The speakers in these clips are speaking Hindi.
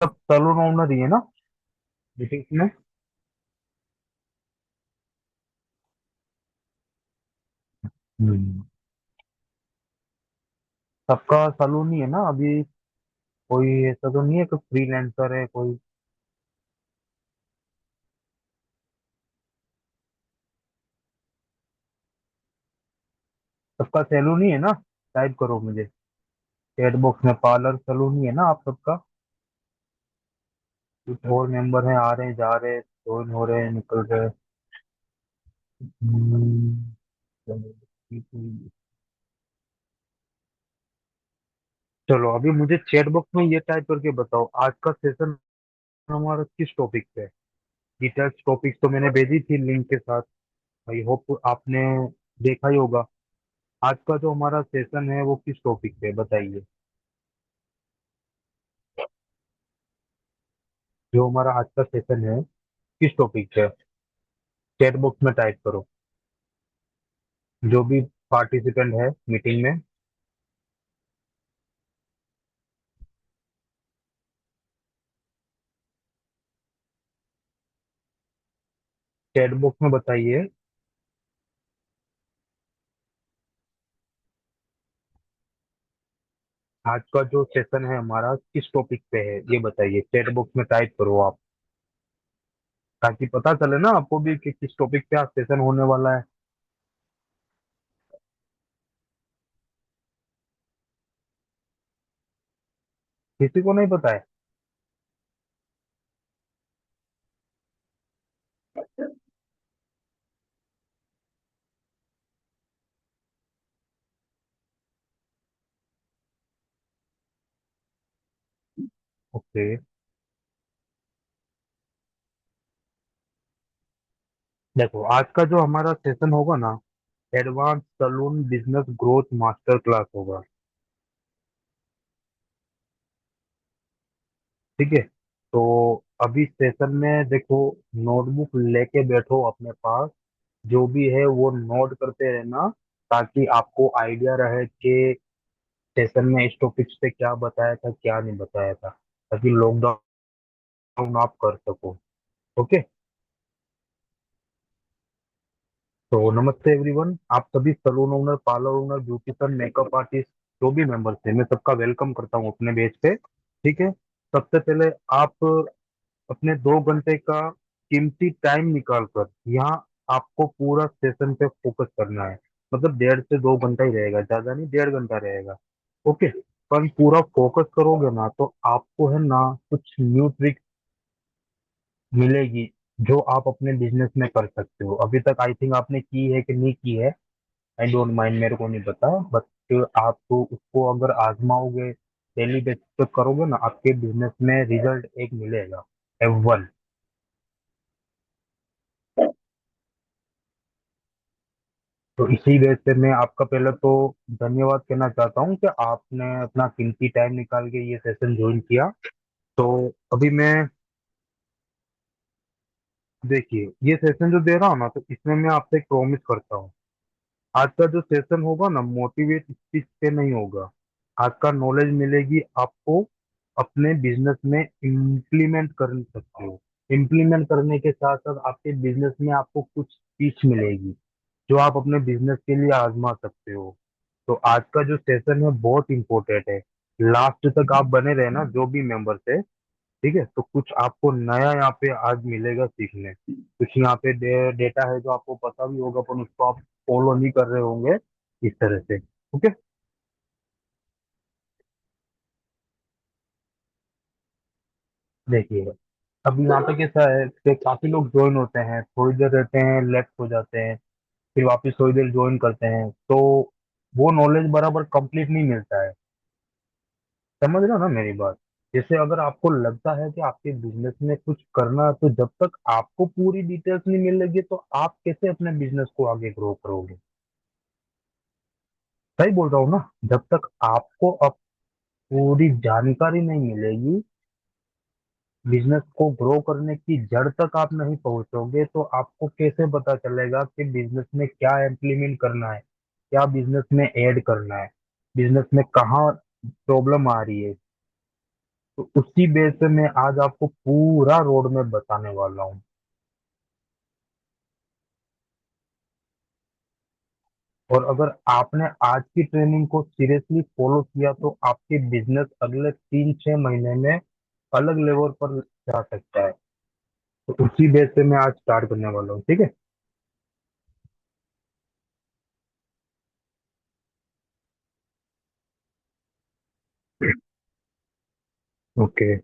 सब सैलून ओनर ही है ना मीटिंग में? हम्म। सबका सैलून ही है ना अभी? कोई ऐसा तो नहीं है कि फ्रीलांसर है कोई? सबका सैलून ही है ना? टाइप करो मुझे चैट बॉक्स में, पार्लर सैलून ही है ना आप सबका? कुछ और मेंबर हैं, आ रहे हैं जा रहे हैं, ज्वाइन हो रहे हैं निकल रहे हैं। चलो चलो, अभी मुझे चैट बॉक्स में ये टाइप करके बताओ, आज का सेशन हमारा किस टॉपिक पे है? डिटेल्स टॉपिक तो मैंने भेजी थी लिंक के साथ। आई होप आपने देखा ही होगा। आज का जो हमारा सेशन है वो किस टॉपिक पे है बताइए। जो हमारा आज का सेशन है किस टॉपिक पे है? चैट बॉक्स में टाइप करो, जो भी पार्टिसिपेंट है मीटिंग में। चैट बॉक्स में बताइए। आज का जो सेशन है हमारा किस टॉपिक पे है ये बताइए, चैट बॉक्स में टाइप करो आप, ताकि पता चले ना आपको भी कि किस टॉपिक पे आज सेशन होने वाला है। किसी को नहीं पता है? ओके। देखो, आज का जो हमारा सेशन होगा ना, advance salon business growth master class होगा। ठीक है। तो अभी सेशन में देखो, नोटबुक लेके बैठो अपने पास, जो भी है वो नोट करते रहना, ताकि आपको आइडिया रहे कि सेशन में इस टॉपिक पे क्या बताया था क्या नहीं बताया था, ताकि लॉकडाउन आप कर सको। ओके। तो नमस्ते एवरीवन, आप सभी salon owner, parlour owner, beautician, makeup artist, जो भी मेंबर्स हैं, मैं सबका वेलकम करता हूँ अपने पेज पे। ठीक है। सबसे पहले आप अपने 2 घंटे का कीमती टाइम निकाल कर यहाँ आपको पूरा सेशन पे फोकस करना है। मतलब 1.5 से 2 घंटा ही रहेगा, ज्यादा नहीं, 1.5 घंटा रहेगा। ओके। पर पूरा फोकस करोगे ना तो आपको है ना कुछ न्यू ट्रिक मिलेगी, जो आप अपने बिजनेस में कर सकते हो। अभी तक आई थिंक आपने की है कि नहीं की है, आई डोंट माइंड, मेरे को नहीं पता, बट आप तो उसको अगर आजमाओगे, डेली बेसिस पे करोगे ना, आपके बिजनेस में रिजल्ट एक मिलेगा, F1। तो इसी वजह से मैं आपका पहले तो धन्यवाद कहना चाहता हूँ कि आपने अपना कीमती टाइम निकाल के ये सेशन ज्वाइन किया। तो अभी मैं, देखिए, ये सेशन जो दे रहा हूँ ना, तो इसमें मैं आपसे एक प्रॉमिस करता हूँ, आज का जो सेशन होगा ना, मोटिवेट स्पीच पे नहीं होगा। आज का नॉलेज मिलेगी आपको, अपने बिजनेस में इम्प्लीमेंट कर सकते हो। इम्प्लीमेंट करने के साथ साथ आपके बिजनेस में आपको कुछ स्पीच मिलेगी, जो आप अपने बिजनेस के लिए आजमा सकते हो। तो आज का जो सेशन है बहुत इंपॉर्टेंट है। लास्ट तक आप बने रहे ना, जो भी मेंबर्स है। ठीक है। तो कुछ आपको नया यहाँ पे आज मिलेगा सीखने, कुछ यहाँ पे डेटा है जो आपको पता भी होगा, पर उसको आप फॉलो नहीं कर रहे होंगे इस तरह से। ओके। देखिए, अब यहाँ पे कैसा है कि काफी लोग ज्वाइन होते हैं, थोड़ी देर रहते हैं, लेफ्ट हो जाते हैं, फिर वापस थोड़ी देर ज्वाइन करते हैं, तो वो नॉलेज बराबर कंप्लीट नहीं मिलता है। समझ रहे हो ना मेरी बात? जैसे अगर आपको लगता है कि आपके बिजनेस में कुछ करना है, तो जब तक आपको पूरी डिटेल्स नहीं मिलेगी तो आप कैसे अपने बिजनेस को आगे ग्रो करोगे? सही बोल रहा हूँ ना? जब तक आपको अब पूरी जानकारी नहीं मिलेगी, बिजनेस को ग्रो करने की जड़ तक आप नहीं पहुंचोगे, तो आपको कैसे पता चलेगा कि बिजनेस में क्या इम्प्लीमेंट करना है, क्या बिजनेस में ऐड करना है, बिजनेस में कहाँ प्रॉब्लम आ रही है। तो उसी बेस पे मैं आज आपको पूरा रोड मैप बताने वाला हूँ। और अगर आपने आज की ट्रेनिंग को सीरियसली फॉलो किया तो आपके बिजनेस अगले 3-6 महीने में अलग लेवल पर जा सकता है। तो उसी बेस पे मैं आज स्टार्ट करने वाला हूँ, ठीक है। ओके।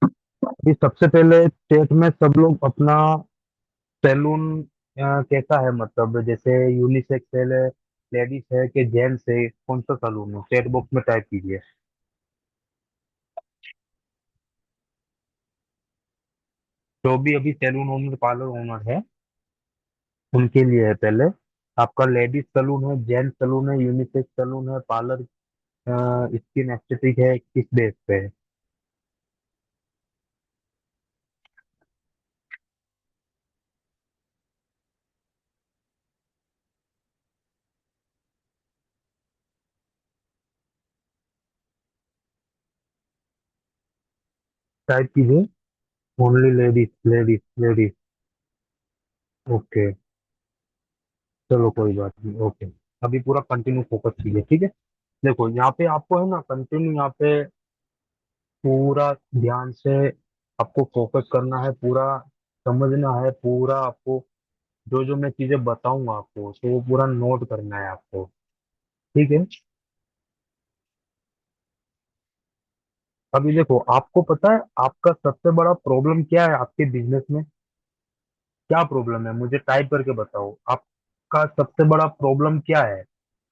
अभी सबसे पहले स्टेट में सब लोग अपना सैलून कैसा है, मतलब जैसे यूनिसेक्स है, लेडीज है कि जेंट्स है, कौन सा सैलून है, चैट बॉक्स में टाइप कीजिए। जो भी अभी सैलून ओनर पार्लर ओनर है उनके लिए है पहले। आपका लेडीज सैलून है, जेंट्स सैलून है, यूनिसेक्स सैलून है, पार्लर स्किन एस्थेटिक है, किस बेस पे है? टाइप कीजिए। Only ladies ladies ladies. Okay. चलो कोई बात नहीं, ओके। अभी पूरा कंटिन्यू फोकस कीजिए, ठीक है। देखो यहाँ पे आपको है ना कंटिन्यू यहाँ पे पूरा ध्यान से आपको फोकस करना है, पूरा समझना है, पूरा आपको जो जो मैं चीजें बताऊंगा आपको तो वो पूरा नोट करना है आपको, ठीक है। अभी देखो आपको पता है आपका सबसे बड़ा प्रॉब्लम क्या है आपके बिजनेस में? क्या प्रॉब्लम है मुझे टाइप करके बताओ, आपका सबसे बड़ा प्रॉब्लम क्या है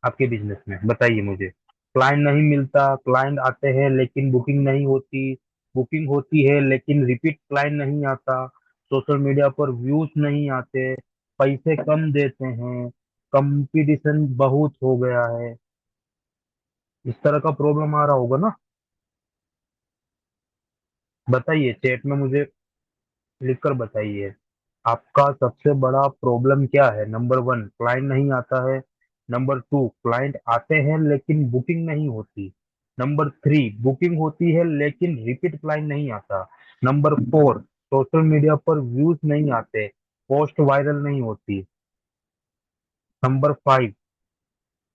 आपके बिजनेस में, बताइए मुझे। क्लाइंट नहीं मिलता, क्लाइंट आते हैं लेकिन बुकिंग नहीं होती, बुकिंग होती है लेकिन रिपीट क्लाइंट नहीं आता, सोशल मीडिया पर व्यूज नहीं आते, पैसे कम देते हैं, कंपटीशन बहुत हो गया है, इस तरह का प्रॉब्लम आ रहा होगा ना? बताइए चैट में मुझे लिखकर बताइए। आपका सबसे बड़ा प्रॉब्लम क्या है? नंबर वन, क्लाइंट नहीं आता है। नंबर टू, क्लाइंट आते हैं लेकिन बुकिंग नहीं होती। नंबर थ्री, बुकिंग होती है लेकिन रिपीट क्लाइंट नहीं आता। नंबर फोर, सोशल मीडिया पर व्यूज नहीं आते, पोस्ट वायरल नहीं होती। नंबर फाइव,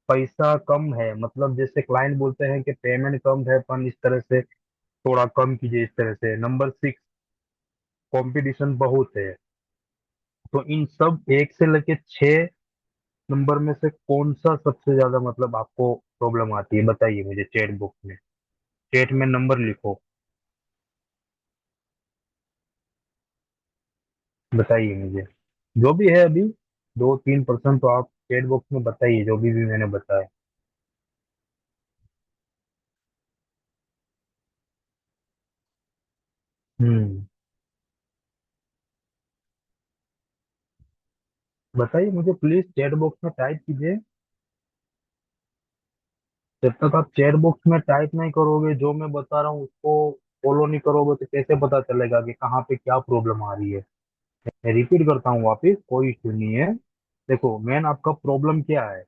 पैसा कम है, मतलब जैसे क्लाइंट बोलते हैं कि पेमेंट कम है पर इस तरह से थोड़ा कम कीजिए, इस तरह से। नंबर सिक्स, कंपटीशन बहुत है। तो इन सब एक से लेके 6 नंबर में से कौन सा सबसे ज्यादा मतलब आपको प्रॉब्लम आती है, बताइए मुझे चैट बुक में। चैट में नंबर लिखो, बताइए मुझे। जो भी है अभी 2-3% तो आप चैट बॉक्स में बताइए, जो भी मैंने बताया। हम्म। बताइए मुझे प्लीज, चैट बॉक्स में टाइप कीजिए। जब तक आप चैट बॉक्स में टाइप नहीं करोगे, जो मैं बता रहा हूँ उसको फॉलो नहीं करोगे, तो कैसे पता चलेगा कि कहाँ पे क्या प्रॉब्लम आ रही है? मैं रिपीट करता हूँ वापिस, कोई इश्यू नहीं है। देखो मेन आपका प्रॉब्लम क्या है,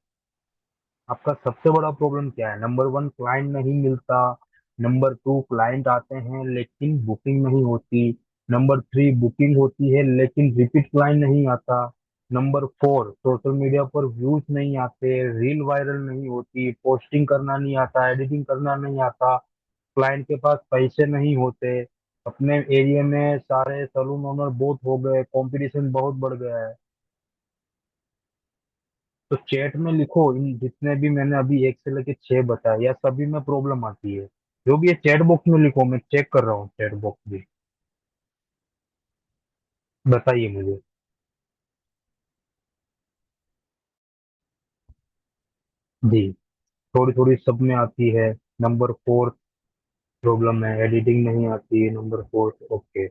आपका सबसे बड़ा प्रॉब्लम क्या है? नंबर वन, क्लाइंट नहीं मिलता। नंबर टू, क्लाइंट आते हैं लेकिन बुकिंग नहीं होती। नंबर थ्री, बुकिंग होती है लेकिन रिपीट क्लाइंट नहीं आता। नंबर फोर, सोशल मीडिया पर व्यूज नहीं आते, रील वायरल नहीं होती, पोस्टिंग करना नहीं आता, एडिटिंग करना नहीं आता, क्लाइंट के पास पैसे नहीं होते, अपने एरिया में सारे सैलून ओनर बहुत हो गए, कंपटीशन बहुत बढ़ गया है। तो चैट में लिखो इन जितने भी मैंने अभी एक से लेके 6 बताए, या सभी में प्रॉब्लम आती है? जो भी है चैट बॉक्स में लिखो, मैं चेक कर रहा हूँ चैट बॉक्स भी। बताइए मुझे। जी। थोड़ी थोड़ी सब में आती है। नंबर फोर्थ प्रॉब्लम है, एडिटिंग नहीं आती है, number fourth. Okay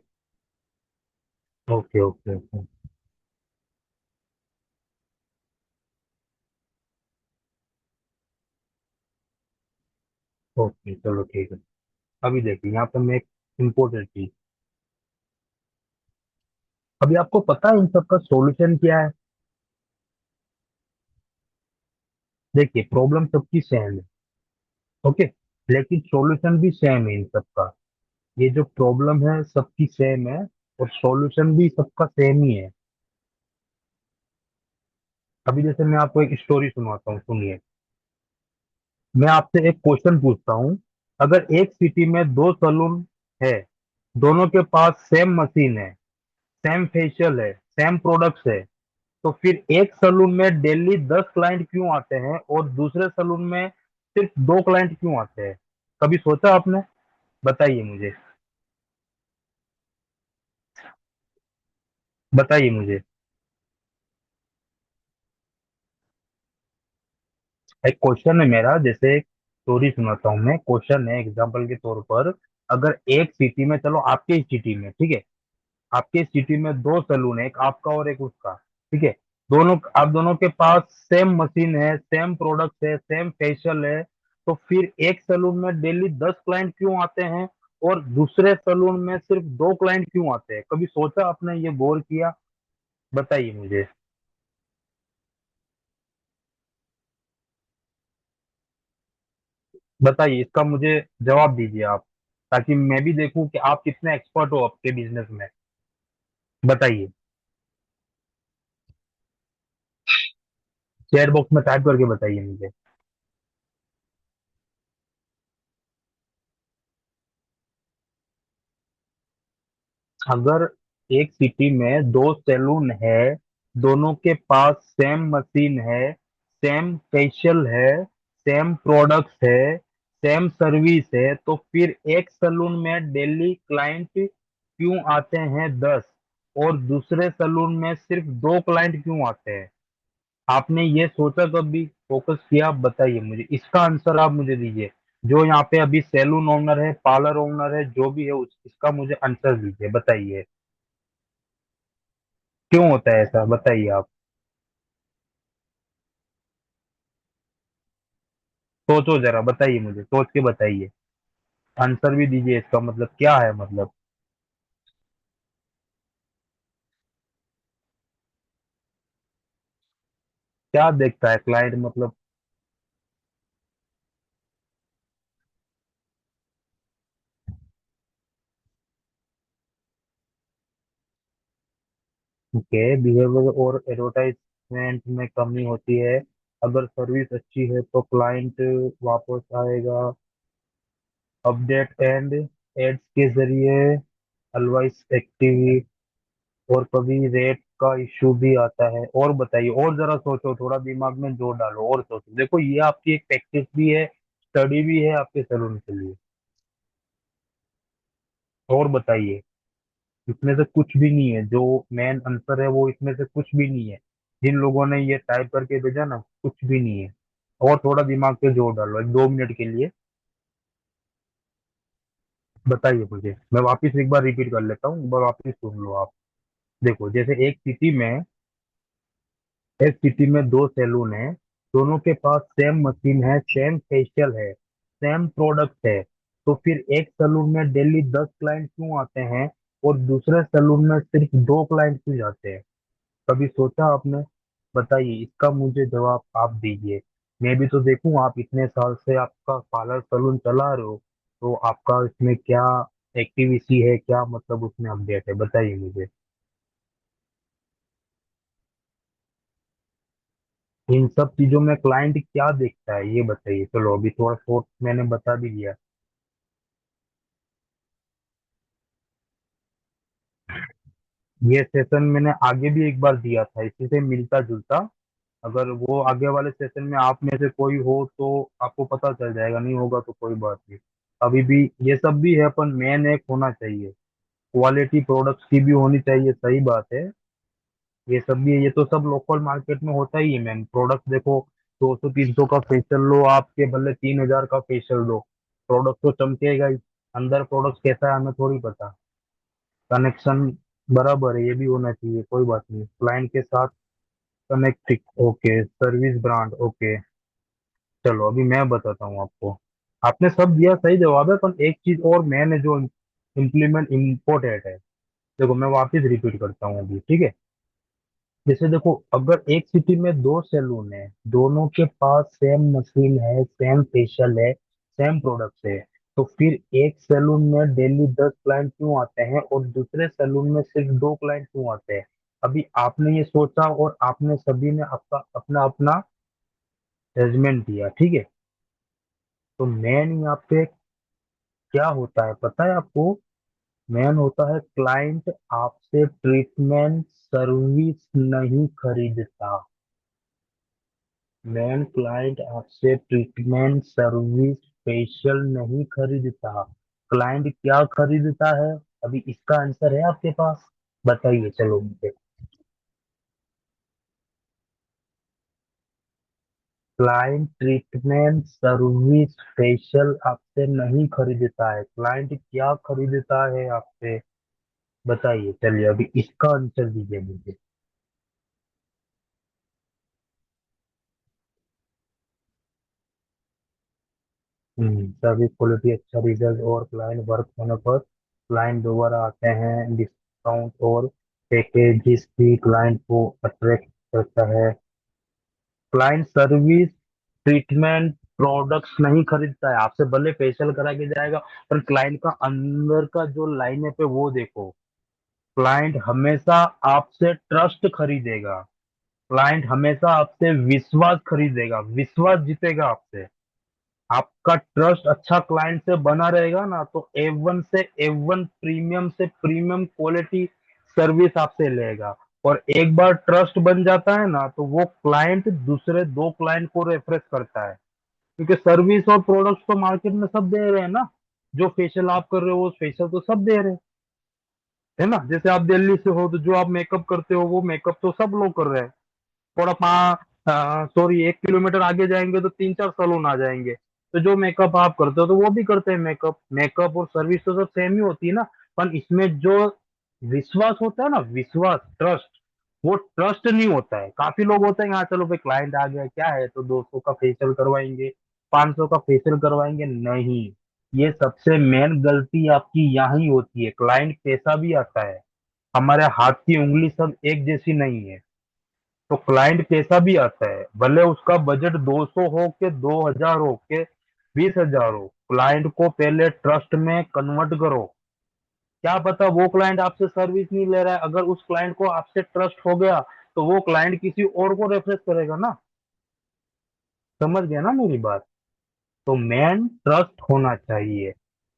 okay okay okay. Okay चलो ठीक है। अभी देखिए यहाँ पे मैं एक इम्पोर्टेंट चीज, अभी आपको पता है इन सब का सॉल्यूशन क्या है? देखिए प्रॉब्लम सबकी सेम है, ओके। लेकिन सॉल्यूशन भी सेम है इन सबका। ये जो प्रॉब्लम है सबकी सेम है, और सॉल्यूशन भी सबका सेम ही है। अभी जैसे मैं आपको एक स्टोरी सुनाता हूँ, सुनिए। मैं आपसे एक क्वेश्चन पूछता हूँ। अगर एक सिटी में दो सलून है, दोनों के पास सेम मशीन है, सेम फेशियल है, सेम प्रोडक्ट्स है, तो फिर एक सलून में डेली 10 क्लाइंट क्यों आते हैं और दूसरे सलून में सिर्फ 2 क्लाइंट क्यों आते हैं? कभी सोचा आपने? बताइए मुझे। बताइए मुझे। एक क्वेश्चन है मेरा, जैसे एक स्टोरी सुनाता हूँ मैं, क्वेश्चन है एग्जाम्पल के तौर पर। अगर एक सिटी में, चलो आपके ही सिटी में, ठीक है, आपके सिटी में दो सलून है, एक आपका और एक उसका, ठीक है। दोनों, आप दोनों के पास सेम मशीन है, सेम प्रोडक्ट है, सेम फेशियल है, तो फिर एक सलून में डेली 10 क्लाइंट क्यों आते हैं और दूसरे सलून में सिर्फ 2 क्लाइंट क्यों आते हैं? कभी सोचा आपने, ये गौर किया? बताइए मुझे। बताइए, इसका मुझे जवाब दीजिए आप, ताकि मैं भी देखूं कि आप कितने एक्सपर्ट हो आपके बिजनेस में। बताइए। चैट बॉक्स में टाइप करके बताइए मुझे। अगर एक सिटी में दो सैलून है, दोनों के पास सेम मशीन है, सेम फेशियल है, सेम प्रोडक्ट्स है, सेम सर्विस है, तो फिर एक सैलून में डेली क्लाइंट क्यों आते हैं 10 और दूसरे सैलून में सिर्फ 2 क्लाइंट क्यों आते हैं? आपने ये सोचा कभी, फोकस किया? आप बताइए मुझे, इसका आंसर आप मुझे दीजिए। जो यहाँ पे अभी सैलून ओनर है, पार्लर ओनर है, जो भी है इसका मुझे आंसर दीजिए, बताइए। क्यों होता है ऐसा, बताइए आप। सोचो जरा, बताइए मुझे, सोच के बताइए। आंसर भी दीजिए, इसका मतलब क्या है, मतलब क्या देखता है क्लाइंट, मतलब? ओके, बिहेवियर और एडवर्टाइजमेंट में कमी होती है। अगर सर्विस अच्छी है तो क्लाइंट वापस आएगा। अपडेट एंड एड्स के जरिए, अलवाइस एक्टिव, और कभी रेट का इश्यू भी आता है। और बताइए, और जरा सोचो, थोड़ा दिमाग में जोर डालो और सोचो। देखो, ये आपकी एक प्रैक्टिस भी है, स्टडी भी है आपके सलून के लिए। और बताइए। इसमें से कुछ भी नहीं है, जो मेन आंसर है वो इसमें से कुछ भी नहीं है। जिन लोगों ने ये टाइप करके भेजा ना, कुछ भी नहीं है। और थोड़ा दिमाग पे जोर डालो, एक 2 मिनट के लिए। बताइए मुझे, मैं वापस एक बार रिपीट कर लेता हूँ, एक बार वापस सुन लो आप। देखो, जैसे एक सिटी में दो सैलून है, दोनों के पास सेम मशीन है, सेम फेशियल है, सेम प्रोडक्ट है, तो फिर एक सैलून में डेली 10 क्लाइंट क्यों आते हैं और दूसरे सैलून में सिर्फ 2 क्लाइंट क्यों जाते हैं? कभी सोचा आपने? बताइए, इसका मुझे जवाब आप दीजिए। मैं भी तो देखूं, आप इतने साल से आपका पार्लर सैलून चला रहे हो, तो आपका इसमें क्या एक्टिविटी है, क्या मतलब उसमें अपडेट है, बताइए मुझे। इन सब चीजों में क्लाइंट क्या देखता है, ये बताइए। चलो, अभी थोड़ा शॉर्ट मैंने बता भी दिया। ये सेशन मैंने आगे भी एक बार दिया था, इसी से मिलता जुलता। अगर वो आगे वाले सेशन में आप में से कोई हो तो आपको पता चल जाएगा, नहीं होगा तो कोई बात नहीं। अभी भी ये सब भी है, पर मेन एक होना चाहिए, क्वालिटी प्रोडक्ट्स की भी होनी चाहिए, सही बात है। ये सब भी है, ये तो सब लोकल मार्केट में होता ही है मैम। प्रोडक्ट देखो, 200 300 का फेशियल लो, आपके भले 3000 का फेशियल लो, प्रोडक्ट तो चमकेगा ही। अंदर प्रोडक्ट कैसा है हमें थोड़ी पता। कनेक्शन बराबर है, ये भी होना चाहिए, कोई बात नहीं, क्लाइंट के साथ connect. Okay, service brand, okay. चलो, अभी मैं बताता हूँ आपको। आपने सब दिया, सही जवाब है, पर एक चीज और मैंने जो इम्प्लीमेंट इम्पोर्टेंट है। देखो, मैं वापस रिपीट करता हूँ अभी, ठीक है। जैसे देखो, अगर एक सिटी में दो सैलून है, दोनों के पास सेम मशीन है, सेम फेशियल है, सेम प्रोडक्ट है, तो फिर एक सैलून में डेली 10 क्लाइंट क्यों आते हैं और दूसरे सैलून में सिर्फ 2 क्लाइंट क्यों आते हैं? अभी आपने ये सोचा और आपने सभी ने आपका अपना अपना जजमेंट दिया, ठीक है। तो मेन यहाँ पे क्या होता है पता है आपको? मेन होता है क्लाइंट आपसे ट्रीटमेंट सर्विस नहीं खरीदता। मेन क्लाइंट आपसे ट्रीटमेंट सर्विस फेशियल नहीं खरीदता। क्लाइंट क्या खरीदता है? अभी इसका आंसर है आपके पास? बताइए चलो मुझे। क्लाइंट ट्रीटमेंट सर्विस फेशियल आपसे नहीं खरीदता है। क्लाइंट क्या खरीदता है आपसे? बताइए चलिए, अभी इसका आंसर दीजिए मुझे। सभी क्वालिटी अच्छा रिजल्ट और क्लाइंट वर्क होने पर क्लाइंट दोबारा आते हैं। डिस्काउंट और पैकेजेस भी क्लाइंट को अट्रैक्ट करता है। क्लाइंट सर्विस ट्रीटमेंट प्रोडक्ट्स नहीं खरीदता है आपसे, भले फेशियल करा के जाएगा, पर क्लाइंट का अंदर का जो लाइन है पे वो देखो। क्लाइंट हमेशा आपसे ट्रस्ट खरीदेगा। क्लाइंट हमेशा आपसे विश्वास खरीदेगा, विश्वास जीतेगा आपसे। आपका ट्रस्ट अच्छा क्लाइंट से बना रहेगा ना, तो A1 से A1 प्रीमियम से प्रीमियम क्वालिटी सर्विस आपसे लेगा। और एक बार ट्रस्ट बन जाता है ना, तो वो क्लाइंट दूसरे 2 क्लाइंट को रेफरेंस करता है। क्योंकि सर्विस और प्रोडक्ट्स तो मार्केट में सब दे रहे हैं ना। जो फेशियल आप कर रहे हो वो फेशियल तो सब दे रहे हैं, है ना। जैसे आप दिल्ली से हो तो जो आप मेकअप करते हो वो मेकअप तो सब लोग कर रहे हैं। थोड़ा सॉरी 1 किलोमीटर आगे जाएंगे तो 3 4 सैलून आ जाएंगे। तो जो मेकअप आप करते हो तो वो भी करते हैं मेकअप। मेकअप और सर्विस तो सब सेम ही होती है ना। पर इसमें जो विश्वास होता है ना, विश्वास, ट्रस्ट, वो ट्रस्ट नहीं होता है। काफी लोग होते हैं, हाँ चलो भाई क्लाइंट आ गया क्या है, तो 200 का फेशियल करवाएंगे, 500 का फेशियल करवाएंगे, नहीं। ये सबसे मेन गलती आपकी यहाँ ही होती है। क्लाइंट कैसा भी आता है, हमारे हाथ की उंगली सब एक जैसी नहीं है। तो क्लाइंट कैसा भी आता है, भले उसका बजट 200 हो के 2000 हो के 20,000 हो, क्लाइंट को पहले ट्रस्ट में कन्वर्ट करो। क्या पता वो क्लाइंट आपसे सर्विस नहीं ले रहा है, अगर उस क्लाइंट को आपसे ट्रस्ट हो गया तो वो क्लाइंट किसी और को रेफरेंस करेगा ना। समझ गया ना मेरी बात? तो मेन ट्रस्ट होना चाहिए।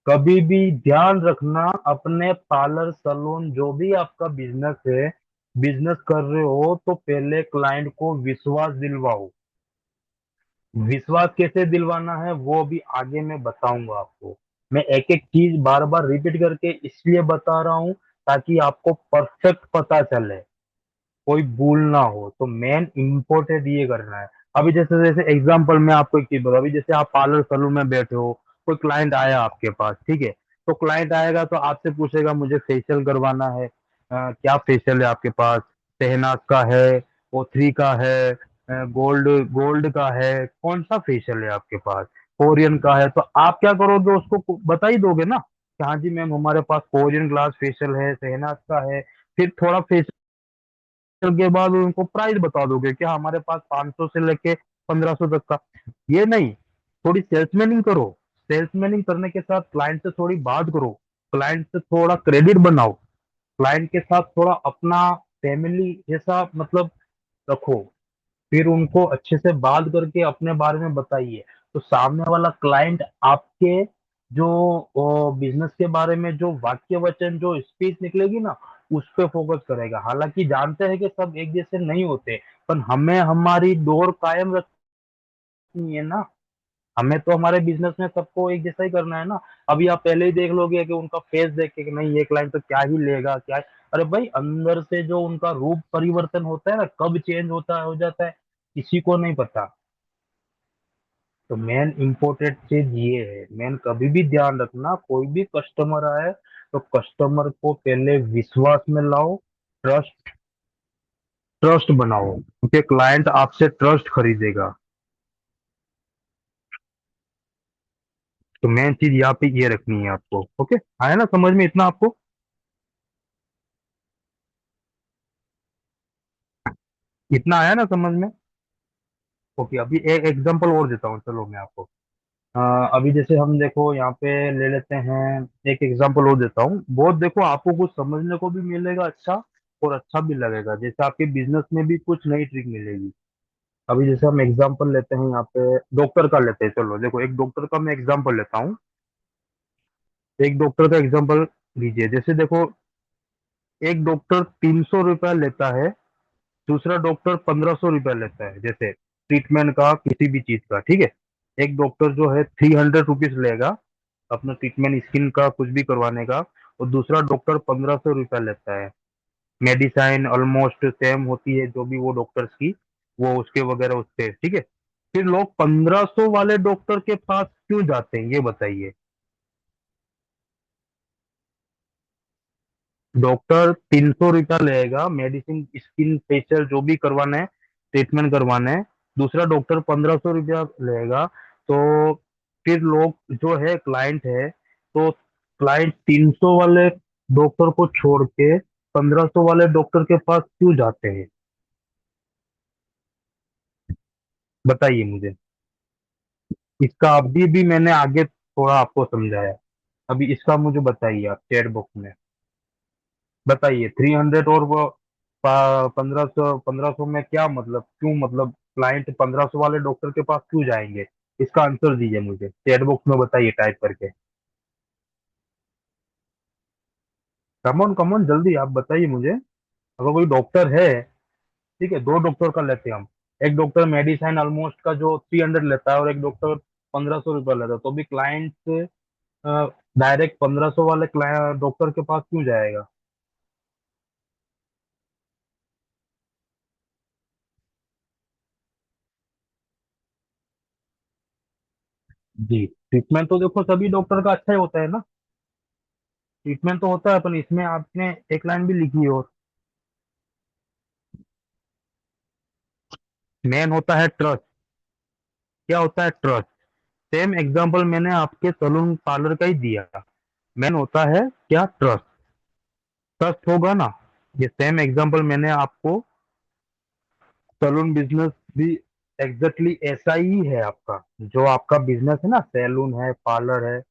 कभी भी ध्यान रखना, अपने पार्लर सलून जो भी आपका बिजनेस है, बिजनेस कर रहे हो तो पहले क्लाइंट को विश्वास दिलवाओ। विश्वास कैसे दिलवाना है वो भी आगे मैं बताऊंगा आपको। मैं एक एक चीज बार बार रिपीट करके इसलिए बता रहा हूँ ताकि आपको परफेक्ट पता चले, कोई भूल ना हो। तो मेन इम्पोर्टेंट ये करना है। अभी जैसे जैसे एग्जांपल मैं आपको एक चीज बताऊं, अभी जैसे आप पार्लर सलून में बैठे हो, कोई क्लाइंट आया आपके पास, ठीक है। तो क्लाइंट आएगा तो आपसे पूछेगा मुझे फेशियल करवाना है। क्या फेशियल है आपके पास? शहनाज का है, O3 का है, गोल्ड गोल्ड का है, कौन सा फेशियल है आपके पास? कोरियन का है। तो आप क्या करोगे, उसको बता ही दोगे ना कि हाँ जी मैम हमारे पास कोरियन ग्लास फेशियल है, शहनाज का है। फिर थोड़ा फेशियल के बाद उनको प्राइस बता दोगे कि हाँ, हमारे पास 500 से लेके 1500 तक का। ये नहीं, थोड़ी सेल्समैनिंग करो। सेल्समैनिंग करने के साथ क्लाइंट से थोड़ी बात करो, क्लाइंट से थोड़ा क्रेडिट बनाओ, क्लाइंट के साथ थोड़ा अपना फैमिली जैसा मतलब रखो। फिर उनको अच्छे से बात करके अपने बारे में बताइए। तो सामने वाला क्लाइंट आपके जो बिजनेस के बारे में जो वाक्य वचन जो स्पीच निकलेगी ना, उस पे फोकस करेगा। हालांकि जानते हैं कि सब एक जैसे नहीं होते, पर हमें हमारी डोर कायम रखनी है ना। हमें तो हमारे बिजनेस में सबको एक जैसा ही करना है ना। अभी आप पहले ही देख लोगे कि उनका फेस देख के कि नहीं ये क्लाइंट तो क्या ही लेगा, क्या है। अरे भाई अंदर से जो उनका रूप परिवर्तन होता है ना, कब चेंज होता हो जाता है किसी को नहीं पता। तो मेन इम्पोर्टेंट चीज ये है, मेन कभी भी ध्यान रखना, कोई भी कस्टमर आए तो कस्टमर को पहले विश्वास में लाओ। ट्रस्ट, ट्रस्ट बनाओ, क्योंकि क्लाइंट आपसे ट्रस्ट खरीदेगा। तो मेन चीज यहाँ पे ये रखनी है आपको। ओके, आया ना समझ में इतना आपको? इतना आया ना समझ में? ओके, अभी एक एग्जांपल और देता हूँ चलो मैं आपको। अभी जैसे हम देखो यहाँ पे ले लेते हैं, एक एग्जांपल और देता हूँ, बहुत देखो आपको कुछ समझने को भी मिलेगा अच्छा, और अच्छा भी लगेगा, जैसे आपके बिजनेस में भी कुछ नई ट्रिक मिलेगी। अभी जैसे हम एग्जांपल लेते हैं यहाँ पे, डॉक्टर का लेते हैं, चलो देखो एक डॉक्टर का मैं एग्जांपल लेता हूँ। एक डॉक्टर का एग्जांपल लीजिए, जैसे देखो एक डॉक्टर 300 रुपया लेता है, दूसरा डॉक्टर 1500 रुपया लेता है, जैसे ट्रीटमेंट का किसी भी चीज का, ठीक है। एक डॉक्टर जो है 300 रुपीज लेगा अपना ट्रीटमेंट स्किन का कुछ भी करवाने का, और दूसरा डॉक्टर 1500 रुपया लेता है। मेडिसाइन ऑलमोस्ट सेम होती है जो भी वो डॉक्टर्स की, वो उसके वगैरह उससे, ठीक है। फिर लोग 1500 वाले डॉक्टर के पास क्यों जाते हैं, ये बताइए। डॉक्टर 300 रुपया लेगा मेडिसिन स्किन फेशियल जो भी करवाना है, ट्रीटमेंट करवाना है, दूसरा डॉक्टर 1500 रुपया लेगा। तो फिर लोग जो है क्लाइंट है, तो क्लाइंट 300 वाले डॉक्टर को छोड़ के 1500 वाले डॉक्टर के पास क्यों जाते हैं, बताइए मुझे। इसका अभी भी मैंने आगे थोड़ा आपको समझाया, अभी इसका मुझे बताइए आप चैट बॉक्स में। बताइए 300 और वो 1500, 1500 में क्या मतलब, क्यों मतलब क्लाइंट 1500 वाले डॉक्टर के पास क्यों जाएंगे, इसका आंसर दीजिए मुझे चैट बॉक्स में, बताइए टाइप करके। कमॉन कमॉन जल्दी आप बताइए मुझे। अगर कोई डॉक्टर है, ठीक है, दो डॉक्टर का लेते हैं हम, एक डॉक्टर मेडिसाइन ऑलमोस्ट का जो 300 लेता है, और एक डॉक्टर 1500 रुपया लेता है, तो भी क्लाइंट डायरेक्ट 1500 वाले डॉक्टर के पास क्यों जाएगा। जी, ट्रीटमेंट तो देखो सभी डॉक्टर का अच्छा ही होता है ना, ट्रीटमेंट तो होता है, पर इसमें आपने एक लाइन भी लिखी हो, मेन होता है ट्रस्ट। क्या होता है ट्रस्ट, सेम एग्जांपल मैंने आपके सलून पार्लर का ही दिया, मेन होता है क्या, ट्रस्ट। ट्रस्ट होगा ना, ये सेम एग्जांपल मैंने आपको, सलून बिजनेस भी एग्जैक्टली ऐसा ही है आपका, जो आपका बिजनेस है ना, सैलून है पार्लर है,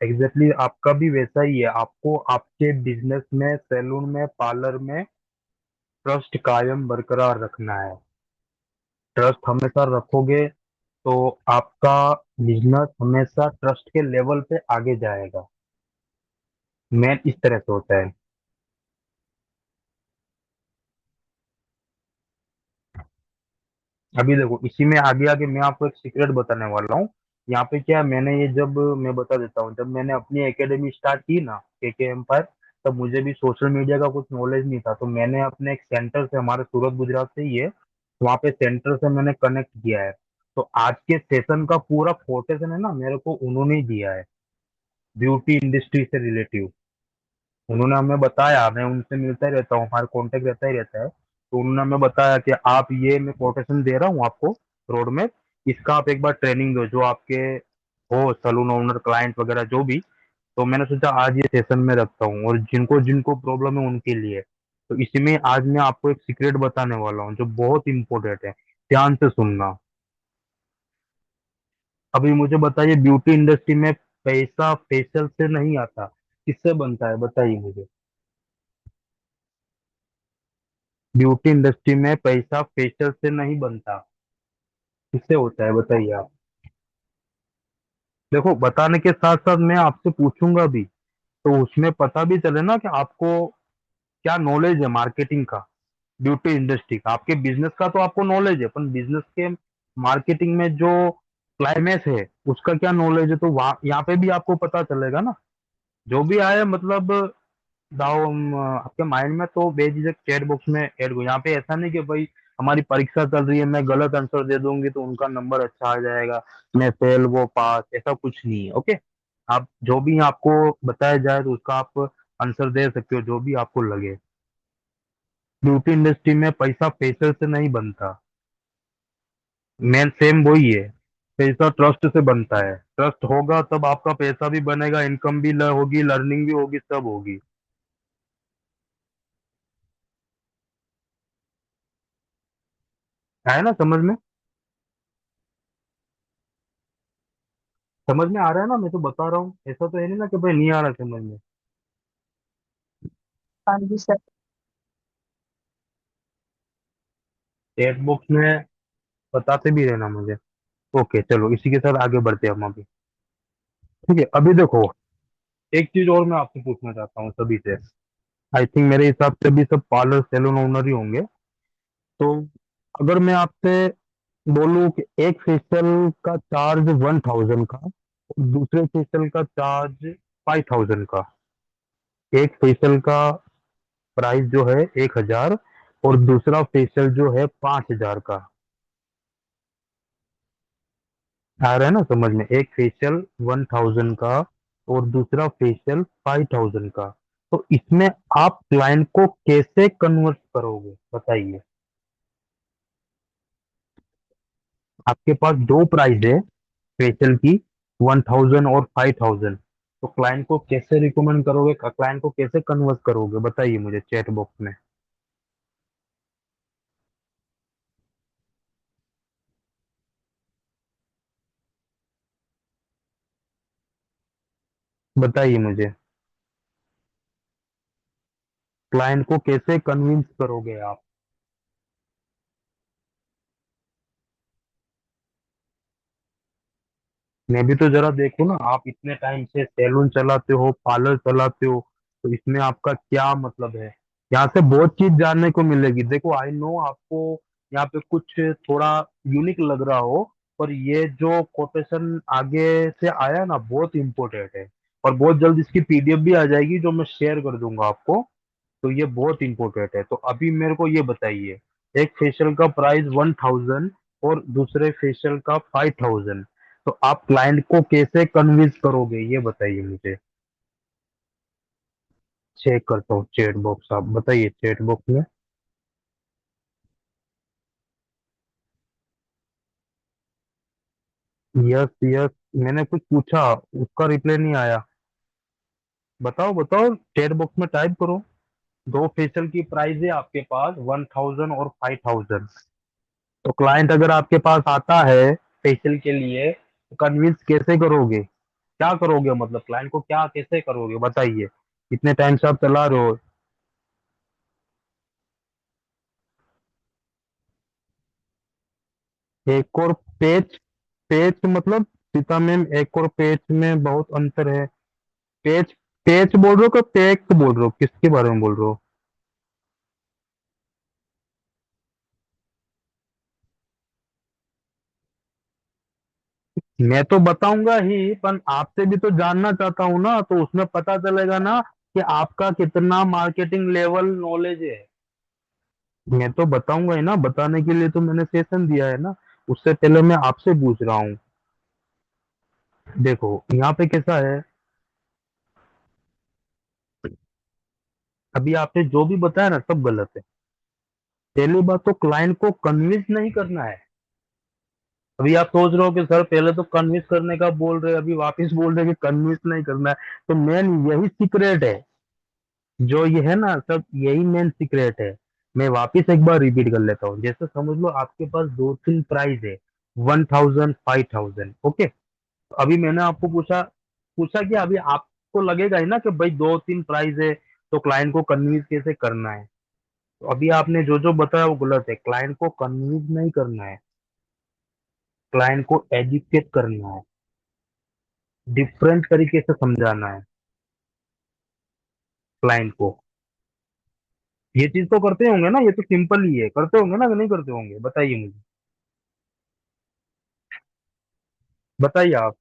एग्जैक्टली आपका भी वैसा ही है। आपको आपके बिजनेस में, सैलून में, पार्लर में ट्रस्ट कायम बरकरार रखना है। ट्रस्ट हमेशा रखोगे तो आपका बिजनेस हमेशा ट्रस्ट के लेवल पे आगे जाएगा। मेन इस तरह से होता है। अभी देखो इसी में आगे आगे मैं आपको एक सीक्रेट बताने वाला हूँ। यहाँ पे क्या है, मैंने ये जब, मैं बता देता हूँ, जब मैंने अपनी एकेडमी स्टार्ट की ना, के एम्पायर, तब मुझे भी सोशल मीडिया का कुछ नॉलेज नहीं था, तो मैंने अपने एक सेंटर से, हमारे सूरत गुजरात से ही है, वहाँ पे सेंटर से मैंने कनेक्ट किया है। तो आज के सेशन का पूरा कोटेशन है ना, मेरे को उन्होंने ही दिया है, ब्यूटी इंडस्ट्री से रिलेटिव। उन्होंने हमें बताया, मैं उनसे मिलता ही रहता हूँ, हमारा कांटेक्ट रहता ही रहता है, तो उन्होंने हमें बताया कि आप ये, मैं कोटेशन दे रहा हूँ आपको, रोड में, इसका आप एक बार ट्रेनिंग दो, जो आपके हो सलून ओनर क्लाइंट वगैरह जो भी। तो मैंने सोचा आज ये सेशन में रखता हूँ, और जिनको जिनको प्रॉब्लम है उनके लिए। तो इसी में आज मैं आपको एक सीक्रेट बताने वाला हूँ जो बहुत इंपॉर्टेंट है, ध्यान से सुनना। अभी मुझे बताइए, ब्यूटी इंडस्ट्री में पैसा फेशियल से नहीं आता, किससे बनता है, बताइए मुझे। ब्यूटी इंडस्ट्री में पैसा फेशियल से नहीं बनता, किससे होता है, बताइए आप। देखो बताने के साथ साथ मैं आपसे पूछूंगा भी, तो उसमें पता भी चले ना कि आपको क्या नॉलेज है मार्केटिंग का, ब्यूटी इंडस्ट्री का। आपके बिजनेस का तो आपको नॉलेज है, पर बिजनेस के मार्केटिंग में जो क्लाइमेक्स है उसका क्या नॉलेज है, तो वहाँ यहाँ पे भी आपको पता चलेगा ना। जो भी आए मतलब दाओ आपके माइंड में, तो बेझिझक चैट बॉक्स में ऐड करो। यहाँ पे ऐसा नहीं कि भाई हमारी परीक्षा चल रही है, मैं गलत आंसर दे दूंगी तो उनका नंबर अच्छा आ जाएगा, मैं फेल वो पास, ऐसा कुछ नहीं है, ओके। आप जो भी आपको बताया जाए तो उसका आप आंसर दे सकते हो, जो भी आपको लगे। ब्यूटी इंडस्ट्री में पैसा पैसे से नहीं बनता, मेन सेम वही है। पैसा ट्रस्ट से बनता है, ट्रस्ट होगा तब आपका पैसा भी बनेगा, इनकम भी होगी, लर्निंग भी होगी, सब होगी। है ना समझ में। समझ में आ रहा है ना, मैं तो बता रहा हूँ, ऐसा तो है नहीं ना कि भाई नहीं आ रहा समझ में। हाँ जी सर। चैट बॉक्स में बताते भी रहना मुझे। ओके चलो, इसी के साथ आगे बढ़ते हैं हम अभी। ठीक है, अभी देखो, एक चीज और मैं आपसे पूछना चाहता हूँ सभी से। आई थिंक मेरे हिसाब से भी सब पार्लर सैलून ओनर ही होंगे। तो अगर मैं आपसे बोलूँ कि एक फेशियल का चार्ज 1000 का और दूसरे फेशियल का चार्ज 5000 का, एक फेशियल का प्राइस जो है 1000 और दूसरा फेशियल जो है 5000 का, आ रहा है ना समझ में? एक फेशियल 1000 का और दूसरा फेशियल 5000 का। तो इसमें आप क्लाइंट को कैसे कन्वर्ट करोगे बताइए। आपके पास दो प्राइस है फेशियल की, 1000 और 5000। तो क्लाइंट को कैसे रिकमेंड करोगे, क्लाइंट को कैसे कन्वर्ट करोगे बताइए मुझे चैट बॉक्स में। बताइए मुझे, क्लाइंट को कैसे कन्विंस करोगे आप। मैं भी तो जरा देखो ना, आप इतने टाइम से सैलून चलाते हो, पार्लर चलाते हो, तो इसमें आपका क्या मतलब है। यहाँ से बहुत चीज जानने को मिलेगी। देखो आई नो आपको यहाँ पे कुछ थोड़ा यूनिक लग रहा हो, पर ये जो कोटेशन आगे से आया ना बहुत इंपॉर्टेंट है। और बहुत जल्द इसकी पीडीएफ भी आ जाएगी जो मैं शेयर कर दूंगा आपको। तो ये बहुत इंपॉर्टेंट है। तो अभी मेरे को ये बताइए, एक फेशियल का प्राइस 1000 और दूसरे फेशियल का 5000। तो आप क्लाइंट को कैसे कन्विंस करोगे ये बताइए मुझे। चेक करता हूँ चैट बॉक्स, आप बताइए चैट बॉक्स में। यस यस, मैंने कुछ पूछा, उसका रिप्लाई नहीं आया। बताओ बताओ, चैट बॉक्स में टाइप करो। दो फेशियल की प्राइस है आपके पास 1000 और 5000। तो क्लाइंट अगर आपके पास आता है फेशियल के लिए, तो कन्विंस कैसे करोगे, क्या करोगे, मतलब क्लाइंट को क्या कैसे करोगे बताइए। इतने टाइम से आप चला रहे हो। एक और पेज, पेज मतलब सीता मैम, एक और पेज में बहुत अंतर है। पेज, पेज बोल रहे हो कि पैक बोल रहे हो, किसके बारे में बोल रहे हो। मैं तो बताऊंगा ही, पर आपसे भी तो जानना चाहता हूँ ना, तो उसमें पता चलेगा ना कि आपका कितना मार्केटिंग लेवल नॉलेज है। मैं तो बताऊंगा ही ना, बताने के लिए तो मैंने सेशन दिया है ना। उससे पहले मैं आपसे पूछ रहा हूँ। देखो यहाँ पे कैसा है, अभी आपने जो भी बताया ना सब गलत है। पहली बात तो क्लाइंट को कन्विंस नहीं करना है। अभी आप सोच रहे हो कि सर पहले तो कन्विंस करने का बोल रहे हैं, अभी वापस बोल रहे हैं कि कन्विंस नहीं करना है। तो मेन यही सीक्रेट है, जो ये है ना सब यही मेन सीक्रेट है। मैं वापस एक बार रिपीट कर लेता हूँ। जैसे समझ लो आपके पास दो तीन प्राइस है, 1000 5000, ओके। अभी मैंने आपको पूछा, पूछा कि अभी आपको लगेगा ही ना कि भाई दो तीन प्राइस है, तो क्लाइंट को कन्विंस कैसे करना है। तो अभी आपने जो जो बताया वो गलत है। क्लाइंट को कन्विंस नहीं करना है, क्लाइंट को एजुकेट करना है, डिफरेंट तरीके से समझाना है क्लाइंट को। ये चीज तो करते होंगे ना, ये तो सिंपल ही है, करते होंगे ना कि नहीं करते होंगे बताइए मुझे। बताइए आप।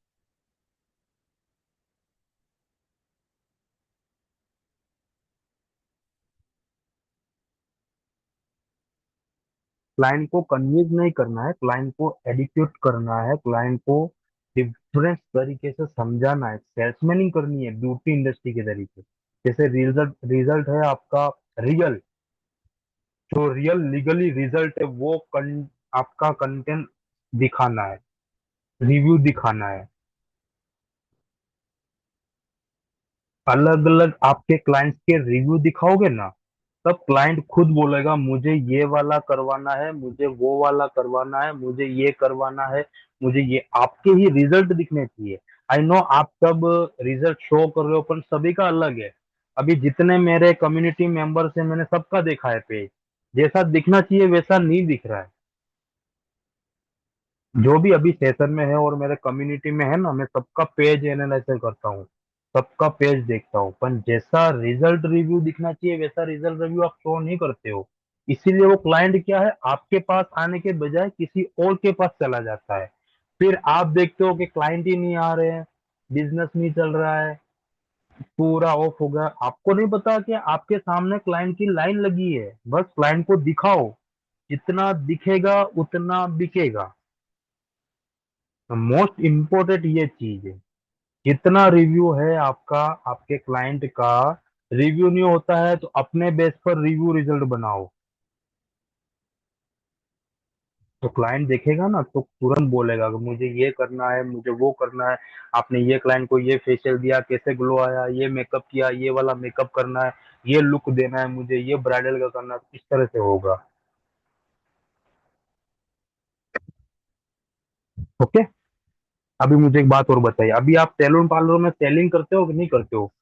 क्लाइंट को कन्विंस नहीं करना है, क्लाइंट को एडुकेट करना है, क्लाइंट को डिफरेंट तरीके से समझाना है, सेल्समैनिंग करनी है ब्यूटी इंडस्ट्री के तरीके। जैसे रिजल्ट, रिजल्ट है आपका रियल, जो रियल लीगली रिजल्ट है वो आपका कंटेंट दिखाना है, रिव्यू दिखाना है। अलग अलग आपके क्लाइंट्स के रिव्यू दिखाओगे ना, तब क्लाइंट खुद बोलेगा मुझे ये वाला करवाना है, मुझे वो वाला करवाना है, मुझे ये करवाना है, मुझे ये। आपके ही रिजल्ट दिखने चाहिए। आई नो आप सब रिजल्ट शो कर रहे हो, पर सभी का अलग है। अभी जितने मेरे कम्युनिटी मेंबर्स हैं मैंने सबका देखा है पेज, जैसा दिखना चाहिए वैसा नहीं दिख रहा है। जो भी अभी सेशन में है और मेरे कम्युनिटी में है ना, मैं सबका पेज एनालाइज करता हूँ, सबका पेज देखता हूँ, पर जैसा रिजल्ट रिव्यू दिखना चाहिए वैसा रिजल्ट रिव्यू आप शो नहीं करते हो। इसीलिए वो क्लाइंट क्या है, आपके पास आने के बजाय किसी और के पास चला जाता है। फिर आप देखते हो कि क्लाइंट ही नहीं आ रहे हैं, बिजनेस नहीं चल रहा है, पूरा ऑफ हो गया। आपको नहीं पता कि आपके सामने क्लाइंट की लाइन लगी है, बस क्लाइंट को दिखाओ, जितना दिखेगा उतना बिकेगा। मोस्ट इम्पोर्टेंट ये चीज है। जितना रिव्यू है आपका, आपके क्लाइंट का रिव्यू नहीं होता है तो अपने बेस पर रिव्यू रिजल्ट बनाओ, तो क्लाइंट देखेगा ना तो तुरंत बोलेगा कि मुझे ये करना है, मुझे वो करना है। आपने ये क्लाइंट को ये फेशियल दिया, कैसे ग्लो आया, ये मेकअप किया, ये वाला मेकअप करना है, ये लुक देना है मुझे, ये ब्राइडल का करना है, इस तरह से होगा। ओके। अभी मुझे एक बात और बताइए, अभी आप सैलून पार्लर में सेलिंग करते हो कि नहीं करते हो?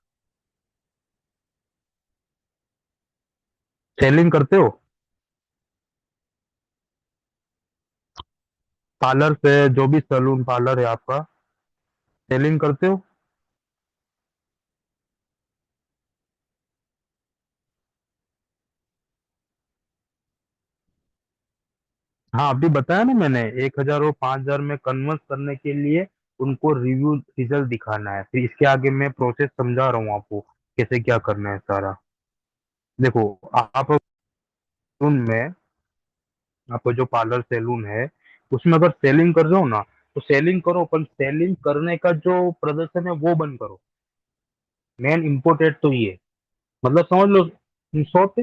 सेलिंग करते हो? पार्लर से, जो भी सैलून पार्लर है आपका, सेलिंग करते हो? हाँ अभी बताया ना मैंने, 1,000 और 5,000 में कन्वर्ट करने के लिए उनको रिव्यू रिजल्ट दिखाना है। फिर इसके आगे मैं प्रोसेस समझा रहा हूँ आपको, कैसे क्या करना है सारा। देखो, आप उनमें, आपको जो पार्लर सैलून है उसमें अगर सेलिंग कर रहे हो ना, तो सेलिंग करो, पर सेलिंग करने का जो प्रदर्शन है वो बंद करो। मेन इम्पोर्टेंट तो ये, मतलब समझ लो, शॉर्ट,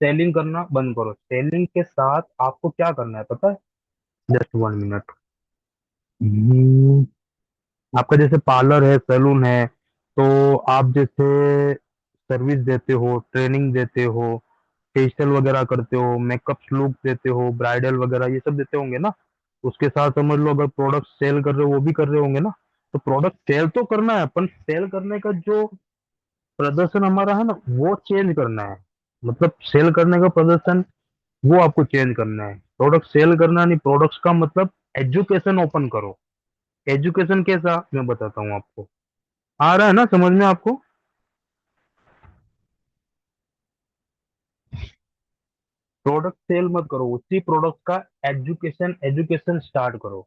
सेलिंग करना बंद करो। सेलिंग के साथ आपको क्या करना है पता है? Just 1 minute. आपका जैसे पार्लर है, सैलून है, तो आप जैसे सर्विस देते हो, ट्रेनिंग देते हो, फेशियल वगैरह करते हो, मेकअप लुक देते हो, ब्राइडल वगैरह ये सब देते होंगे ना। उसके साथ समझ लो अगर प्रोडक्ट सेल कर रहे हो वो भी कर रहे होंगे ना। तो प्रोडक्ट सेल तो करना है, पर सेल करने का जो प्रदर्शन हमारा है ना वो चेंज करना है। मतलब सेल करने का प्रदर्शन वो आपको चेंज करना है। प्रोडक्ट सेल करना नहीं, प्रोडक्ट्स का मतलब एजुकेशन ओपन करो। एजुकेशन कैसा, मैं बताता हूँ आपको। आ रहा है ना समझ में आपको? प्रोडक्ट सेल मत करो, उसी प्रोडक्ट का एजुकेशन एजुकेशन स्टार्ट करो।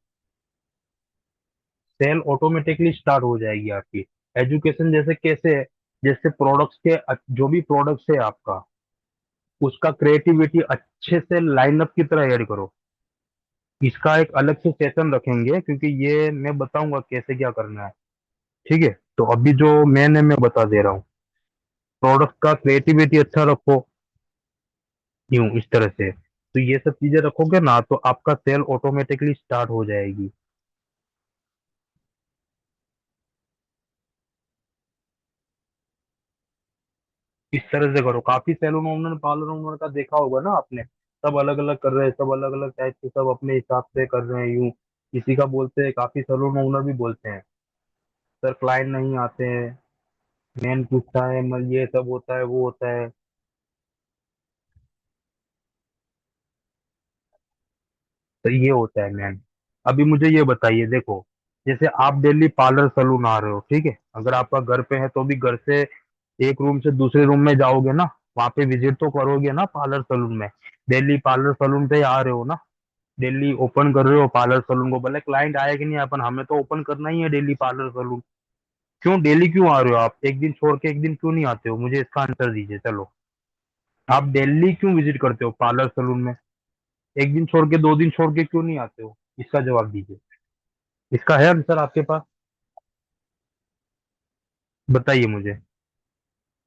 सेल ऑटोमेटिकली स्टार्ट हो जाएगी आपकी। एजुकेशन जैसे कैसे है? जैसे प्रोडक्ट्स के जो भी प्रोडक्ट्स है आपका, उसका क्रिएटिविटी अच्छे से लाइनअप की तरह ऐड करो। इसका एक अलग से सेशन रखेंगे, क्योंकि ये मैं बताऊंगा कैसे क्या करना है। ठीक है, तो अभी जो मैंने मैं बता दे रहा हूँ, प्रोडक्ट का क्रिएटिविटी अच्छा रखो, यूं इस तरह से। तो ये सब चीजें रखोगे ना तो आपका सेल ऑटोमेटिकली स्टार्ट हो जाएगी। इस तरह से करो। काफी सैलून ओनर, पार्लर ओनर का देखा होगा ना आपने, सब अलग अलग कर रहे हैं, सब अलग अलग टाइप के, सब अपने हिसाब से कर रहे हैं यूं। किसी का बोलते हैं, काफी सैलून ओनर भी बोलते हैं सर क्लाइंट नहीं आते हैं, मैन पूछता है, ये सब होता है वो होता है। तो ये होता है मैम। अभी मुझे ये बताइए, देखो, जैसे आप डेली पार्लर सलून आ रहे हो, ठीक है, अगर आपका घर पे है तो भी घर से एक रूम से दूसरे रूम में जाओगे ना, वहां पे विजिट तो करोगे ना पार्लर सलून में। डेली पार्लर सलून पे ही आ रहे हो ना, डेली ओपन कर रहे हो पार्लर सलून को, भले क्लाइंट आए कि नहीं, अपन हमें तो ओपन करना ही है डेली पार्लर सलून। क्यों डेली क्यों आ रहे हो आप? एक दिन छोड़ के एक दिन क्यों नहीं आते हो? मुझे इसका आंसर दीजिए चलो। आप डेली क्यों विजिट करते हो पार्लर सलून में? एक दिन छोड़ के, 2 दिन छोड़ के क्यों नहीं आते हो? इसका जवाब दीजिए। इसका है आंसर आपके पास? बताइए मुझे।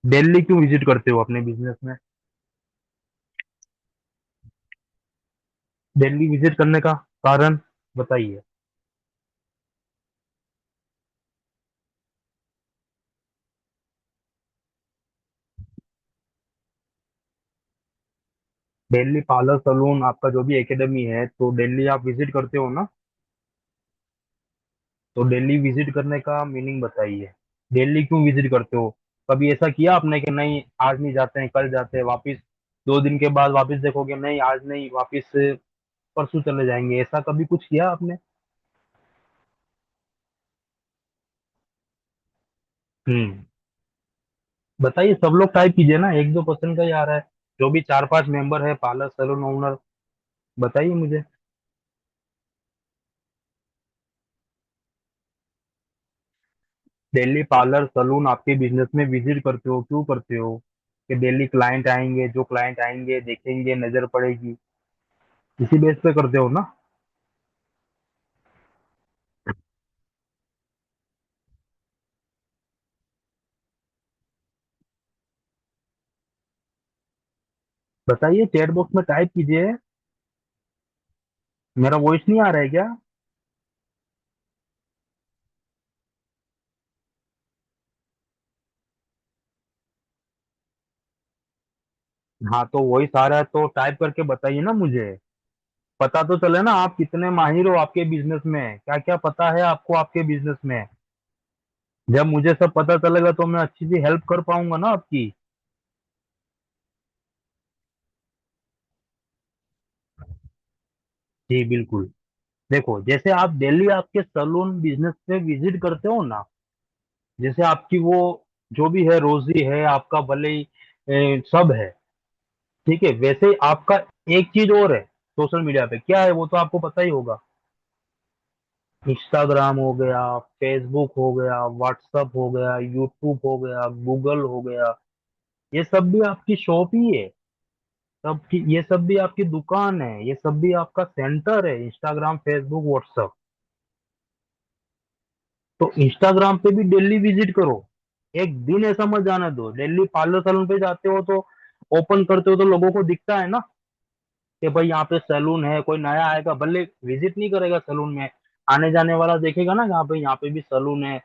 डेली क्यों विजिट करते हो अपने बिजनेस में? डेली विजिट करने का कारण बताइए। डेली पार्लर सलून आपका जो भी एकेडमी है, तो डेली आप विजिट करते हो ना? तो दिल्ली विजिट करने का मीनिंग बताइए। दिल्ली क्यों विजिट करते हो? कभी ऐसा किया आपने कि नहीं आज नहीं जाते हैं, कल जाते हैं, वापिस 2 दिन के बाद वापिस देखोगे नहीं आज नहीं, वापिस परसों चले जाएंगे, ऐसा कभी कुछ किया आपने? हम्म। बताइए, सब लोग टाइप कीजिए ना, 1-2% का ही आ रहा है। जो भी 4-5 मेंबर है पार्लर सैलून ओनर, बताइए मुझे। डेली पार्लर सलून आपके बिजनेस में विजिट करते हो, क्यों करते हो? कि डेली क्लाइंट आएंगे, जो क्लाइंट आएंगे देखेंगे, नजर पड़ेगी, इसी बेस पे करते हो ना? बताइए, चैट बॉक्स में टाइप कीजिए। मेरा वॉइस नहीं आ रहा है क्या? हाँ, तो वॉइस आ रहा है तो टाइप करके बताइए ना मुझे। पता तो चले ना आप कितने माहिर हो आपके बिजनेस में, क्या क्या पता है आपको आपके बिजनेस में। जब मुझे सब पता चलेगा तो मैं अच्छी सी हेल्प कर पाऊंगा ना आपकी। जी बिल्कुल। देखो, जैसे आप डेली आपके सलून बिजनेस पे विजिट करते हो ना, जैसे आपकी वो जो भी है रोजी है आपका भले ही सब है, ठीक है, वैसे ही आपका एक चीज और है सोशल मीडिया पे, क्या है वो तो आपको पता ही होगा। इंस्टाग्राम हो गया, फेसबुक हो गया, व्हाट्सअप हो गया, यूट्यूब हो गया, गूगल हो गया, ये सब भी आपकी शॉप ही है। सब की ये सब भी आपकी दुकान है, ये सब भी आपका सेंटर है, इंस्टाग्राम फेसबुक व्हाट्सअप। तो इंस्टाग्राम पे भी डेली विजिट करो। एक दिन ऐसा मत जाने दो, डेली पार्लर सैलून पे जाते हो तो ओपन करते हो तो लोगों को दिखता है ना कि भाई यहाँ पे सैलून है, कोई नया आएगा भले विजिट नहीं करेगा सैलून में, आने जाने वाला देखेगा ना यहाँ पे भी सैलून है,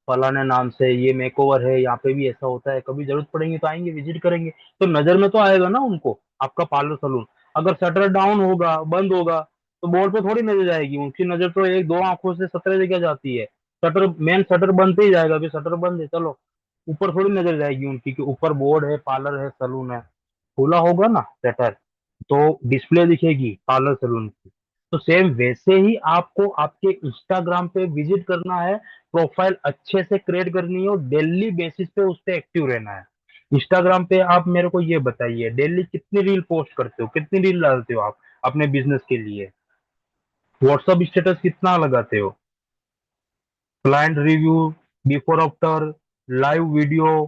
फलाने नाम से ये मेकओवर है, यहाँ पे भी ऐसा होता है, कभी जरूरत पड़ेगी तो आएंगे विजिट करेंगे। तो नजर में तो आएगा ना उनको आपका पार्लर सैलून। अगर शटर डाउन होगा, बंद होगा, तो बोर्ड पे थोड़ी नजर जाएगी, उनकी नजर तो एक दो आंखों से 17 जगह जाती है। शटर मेन शटर बनते ही जाएगा, अभी शटर बंद है चलो, ऊपर थोड़ी नजर जाएगी उनकी कि ऊपर बोर्ड है, पार्लर है, सैलून है। खुला होगा ना शटर, तो डिस्प्ले दिखेगी पार्लर सैलून की। तो सेम वैसे ही आपको आपके इंस्टाग्राम पे विजिट करना है, प्रोफाइल अच्छे से क्रिएट करनी है और डेली बेसिस पे उस पे एक्टिव रहना है। इंस्टाग्राम पे आप मेरे को ये बताइए, डेली कितनी रील पोस्ट करते हो, कितनी रील डालते हो आप अपने बिजनेस के लिए? व्हाट्सअप स्टेटस कितना लगाते हो? Client review, before after, live video,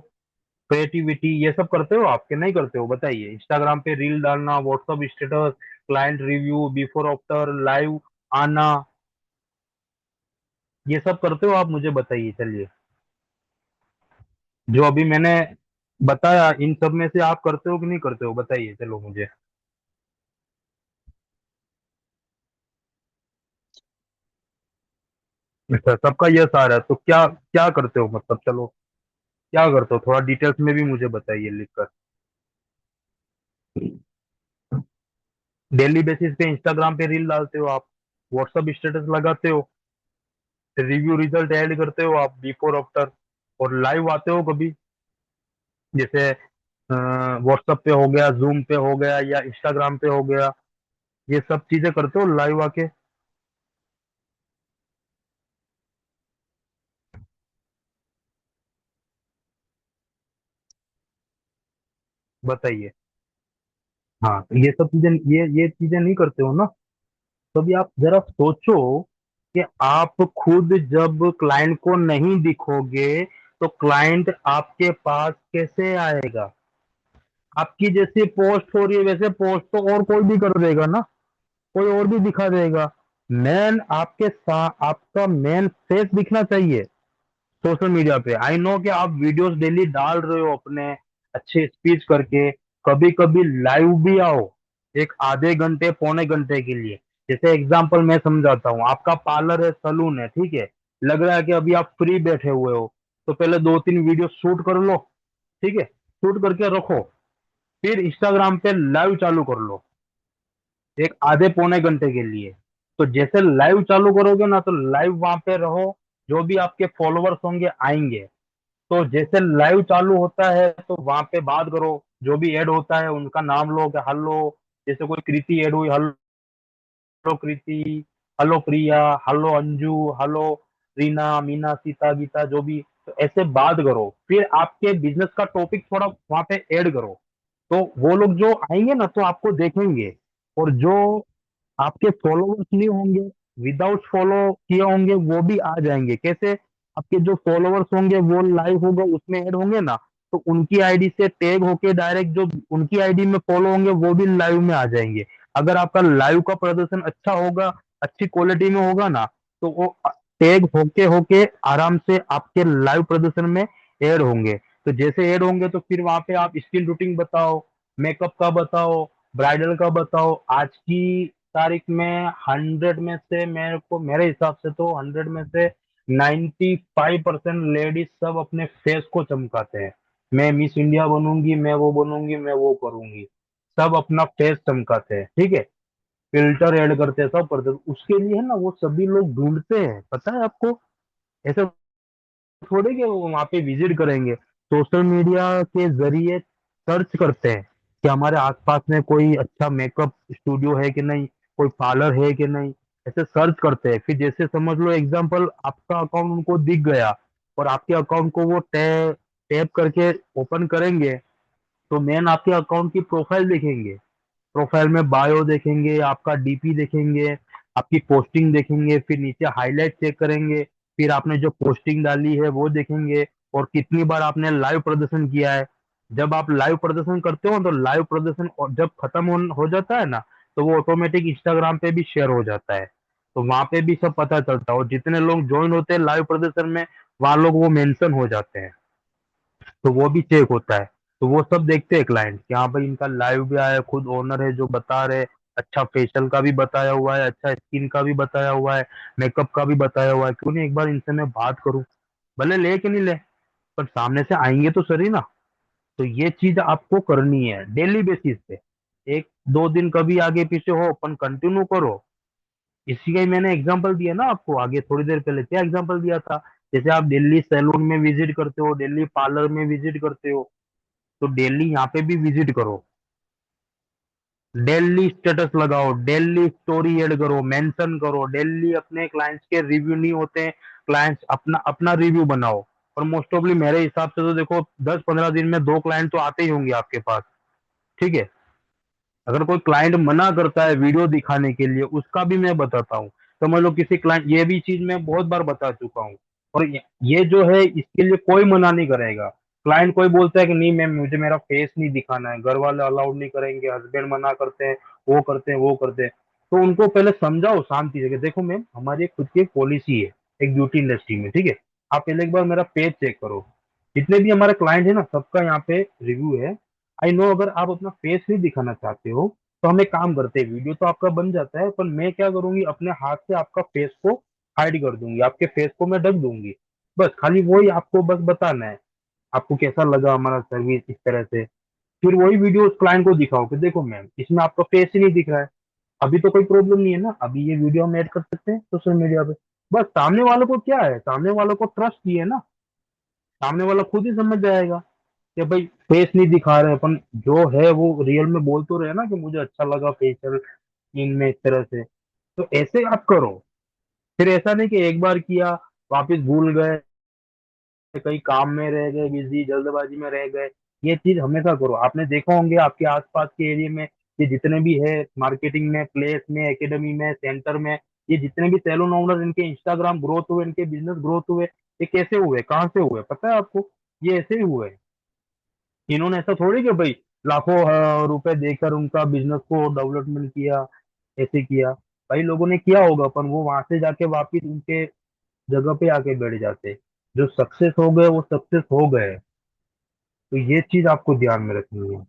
creativity, ये सब करते हो आप कि नहीं करते हो? बताइए, इंस्टाग्राम पे रील डालना, WhatsApp status, client review, before after, live आना, ये सब करते हो आप? मुझे बताइए चलिए। जो अभी मैंने बताया इन सब में से आप करते हो कि नहीं करते हो, बताइए चलो मुझे। अच्छा, सबका यस आ रहा है तो क्या क्या करते हो, मतलब चलो क्या करते हो, थोड़ा डिटेल्स में भी मुझे बताइए लिखकर। डेली बेसिस पे इंस्टाग्राम पे रील डालते हो आप, व्हाट्सअप स्टेटस लगाते हो, रिव्यू रिजल्ट ऐड करते हो आप बिफोर आफ्टर, और लाइव आते हो कभी, जैसे व्हाट्सएप पे हो गया, जूम पे हो गया, या इंस्टाग्राम पे हो गया, ये सब चीजें करते हो लाइव आके? बताइए। हाँ, तो ये सब चीजें, ये चीजें नहीं करते हो ना? तो अभी आप जरा सोचो कि आप खुद जब क्लाइंट को नहीं दिखोगे तो क्लाइंट आपके पास कैसे आएगा? आपकी जैसी पोस्ट हो रही है वैसे पोस्ट तो और कोई भी कर देगा ना, कोई और भी दिखा देगा। मेन आपका मेन फेस दिखना चाहिए सोशल मीडिया पे। आई नो कि आप वीडियोस डेली डाल रहे हो अपने अच्छे स्पीच करके, कभी कभी लाइव भी आओ, एक आधे घंटे पौने घंटे के लिए। जैसे एग्जांपल मैं समझाता हूँ, आपका पार्लर है, सलून है, ठीक है, लग रहा है कि अभी आप फ्री बैठे हुए हो, तो पहले 2-3 वीडियो शूट कर लो, ठीक है, शूट करके रखो, फिर इंस्टाग्राम पे लाइव चालू कर लो एक आधे पौने घंटे के लिए। तो जैसे लाइव चालू करोगे ना, तो लाइव वहां पे रहो, जो भी आपके फॉलोवर्स होंगे आएंगे। तो जैसे लाइव चालू होता है तो वहां पे बात करो, जो भी ऐड होता है उनका नाम लो कि हेलो, जैसे कोई कृति ऐड हुई, हेलो कृति, हेलो प्रिया, हेलो अंजू, हेलो रीना, मीना, सीता, गीता, जो भी। तो ऐसे बात करो, फिर आपके बिजनेस का टॉपिक थोड़ा वहां पे ऐड करो। तो वो लोग जो आएंगे ना तो आपको देखेंगे। और जो आपके फॉलोवर्स नहीं होंगे, विदाउट फॉलो किए होंगे, वो भी आ जाएंगे। कैसे? आपके जो फॉलोवर्स होंगे वो लाइव होगा उसमें ऐड होंगे ना, तो उनकी आईडी से टैग होके डायरेक्ट जो उनकी आईडी में फॉलो होंगे वो भी लाइव में आ जाएंगे। अगर आपका लाइव का प्रदर्शन अच्छा होगा, अच्छी क्वालिटी में होगा ना, तो वो टैग होके होके आराम से आपके लाइव प्रदर्शन में ऐड होंगे। तो जैसे ऐड होंगे तो फिर वहां पे आप स्किन रूटीन बताओ, मेकअप का बताओ, ब्राइडल का बताओ। आज की तारीख में 100 में से मेरे को, मेरे हिसाब से तो 100 में से 95% लेडीज सब अपने फेस को चमकाते हैं। मैं मिस इंडिया बनूंगी, मैं वो बनूंगी, मैं वो करूंगी, सब अपना फेस चमकाते हैं। ठीक है, फिल्टर ऐड करते हैं, सब करते हैं। उसके लिए है ना वो सभी लोग ढूंढते हैं, पता है आपको। ऐसे थोड़े कि वो वहां पे विजिट करेंगे, सोशल मीडिया के जरिए सर्च करते हैं कि हमारे आसपास में कोई अच्छा मेकअप स्टूडियो है कि नहीं, कोई पार्लर है कि नहीं। ऐसे सर्च करते हैं। फिर जैसे समझ लो एग्जांपल, आपका अकाउंट उनको दिख गया और आपके अकाउंट को वो टैप टैप करके ओपन करेंगे, तो मेन आपके अकाउंट की प्रोफाइल देखेंगे। प्रोफाइल में बायो देखेंगे, आपका डीपी देखेंगे, आपकी पोस्टिंग देखेंगे, फिर नीचे हाईलाइट चेक करेंगे, फिर आपने जो पोस्टिंग डाली है वो देखेंगे, और कितनी बार आपने लाइव प्रदर्शन किया है। जब आप लाइव प्रदर्शन करते हो तो लाइव प्रदर्शन और जब खत्म हो जाता है ना, तो वो ऑटोमेटिक इंस्टाग्राम पे भी शेयर हो जाता है। तो वहां पे भी सब पता चलता है, और जितने लोग ज्वाइन होते हैं लाइव प्रदर्शन में, वहां लोग वो मेंशन हो जाते हैं। तो वो भी चेक होता है। तो वो सब देखते हैं क्लाइंट कि हाँ भाई इनका लाइव भी आया है, खुद ओनर है जो बता रहे, अच्छा फेशियल का भी बताया हुआ है, अच्छा स्किन का भी बताया हुआ है, मेकअप का भी बताया हुआ है। क्यों नहीं एक बार इनसे मैं बात करूं, भले ले कि नहीं ले, पर सामने से आएंगे तो सही ना। तो ये चीज आपको करनी है डेली बेसिस पे। एक दो दिन कभी आगे पीछे हो अपन कंटिन्यू करो। इसी का ही मैंने एग्जांपल दिया ना आपको आगे थोड़ी देर पहले, क्या एग्जांपल दिया था? जैसे आप दिल्ली सैलून में विजिट करते हो, दिल्ली पार्लर में विजिट करते हो, तो डेली यहाँ पे भी विजिट करो, डेली स्टेटस लगाओ, डेली स्टोरी ऐड करो, मेंशन करो, डेली अपने क्लाइंट्स के रिव्यू नहीं होते हैं, क्लाइंट्स अपना अपना रिव्यू बनाओ। और मोस्ट ऑफली मेरे हिसाब से तो देखो 10-15 दिन में 2 क्लाइंट तो आते ही होंगे आपके पास। ठीक है, अगर कोई क्लाइंट मना करता है वीडियो दिखाने के लिए, उसका भी मैं बताता हूँ। समझ लो किसी क्लाइंट, ये भी चीज मैं बहुत बार बता चुका हूँ। और ये जो है इसके लिए कोई मना नहीं करेगा। क्लाइंट कोई बोलता है कि नहीं मैम मुझे मेरा फेस नहीं दिखाना है, घर वाले अलाउड नहीं करेंगे, हस्बैंड मना करते हैं, वो करते हैं वो करते हैं, तो उनको पहले समझाओ शांति से कि देखो मैम हमारी खुद की पॉलिसी है एक ब्यूटी इंडस्ट्री में। ठीक है, आप पहले एक बार मेरा पेज चेक करो, जितने भी हमारे क्लाइंट है ना सबका यहाँ पे रिव्यू है। आई नो अगर आप अपना फेस नहीं दिखाना चाहते हो तो हम एक काम करते हैं, वीडियो तो आपका बन जाता है, पर मैं क्या करूंगी अपने हाथ से आपका फेस को हाइड कर दूंगी, आपके फेस को मैं ढक दूंगी। बस खाली वही आपको बस बताना है, आपको कैसा लगा हमारा सर्विस इस तरह से। फिर वही वीडियो उस क्लाइंट को दिखाओ कि देखो मैम इसमें आपका फेस ही नहीं दिख रहा है, अभी तो कोई प्रॉब्लम नहीं है ना, अभी ये वीडियो हम ऐड कर सकते हैं सोशल मीडिया पे। बस सामने वालों को क्या है, सामने वालों को ट्रस्ट ही है ना, सामने वाला खुद ही समझ जाएगा कि भाई फेस नहीं दिखा रहे अपन, जो है वो रियल में बोल तो रहे ना कि मुझे अच्छा लगा फेशियल इनमें इस तरह से। तो ऐसे आप करो। फिर ऐसा नहीं कि एक बार किया वापस भूल गए, कहीं काम में रह गए, बिजी जल्दबाजी में रह गए। ये चीज हमेशा करो। आपने देखा होंगे आपके आसपास के एरिया में ये जितने भी है, मार्केटिंग में, प्लेस में, एकेडमी में, सेंटर में, ये जितने भी सैलून ओनर इनके इंस्टाग्राम ग्रोथ हुए, इनके बिजनेस ग्रोथ हुए, ये कैसे हुए, कहाँ से हुए पता है आपको? ये ऐसे ही हुए। इन्होंने ऐसा थोड़ी कि भाई लाखों रुपए देकर उनका बिजनेस को डेवलपमेंट किया, ऐसे किया। भाई लोगों ने किया होगा, पर वो वहां से जाके वापिस उनके जगह पे आके बैठ जाते। जो सक्सेस हो गए वो सक्सेस हो गए। तो ये चीज आपको ध्यान में रखनी है।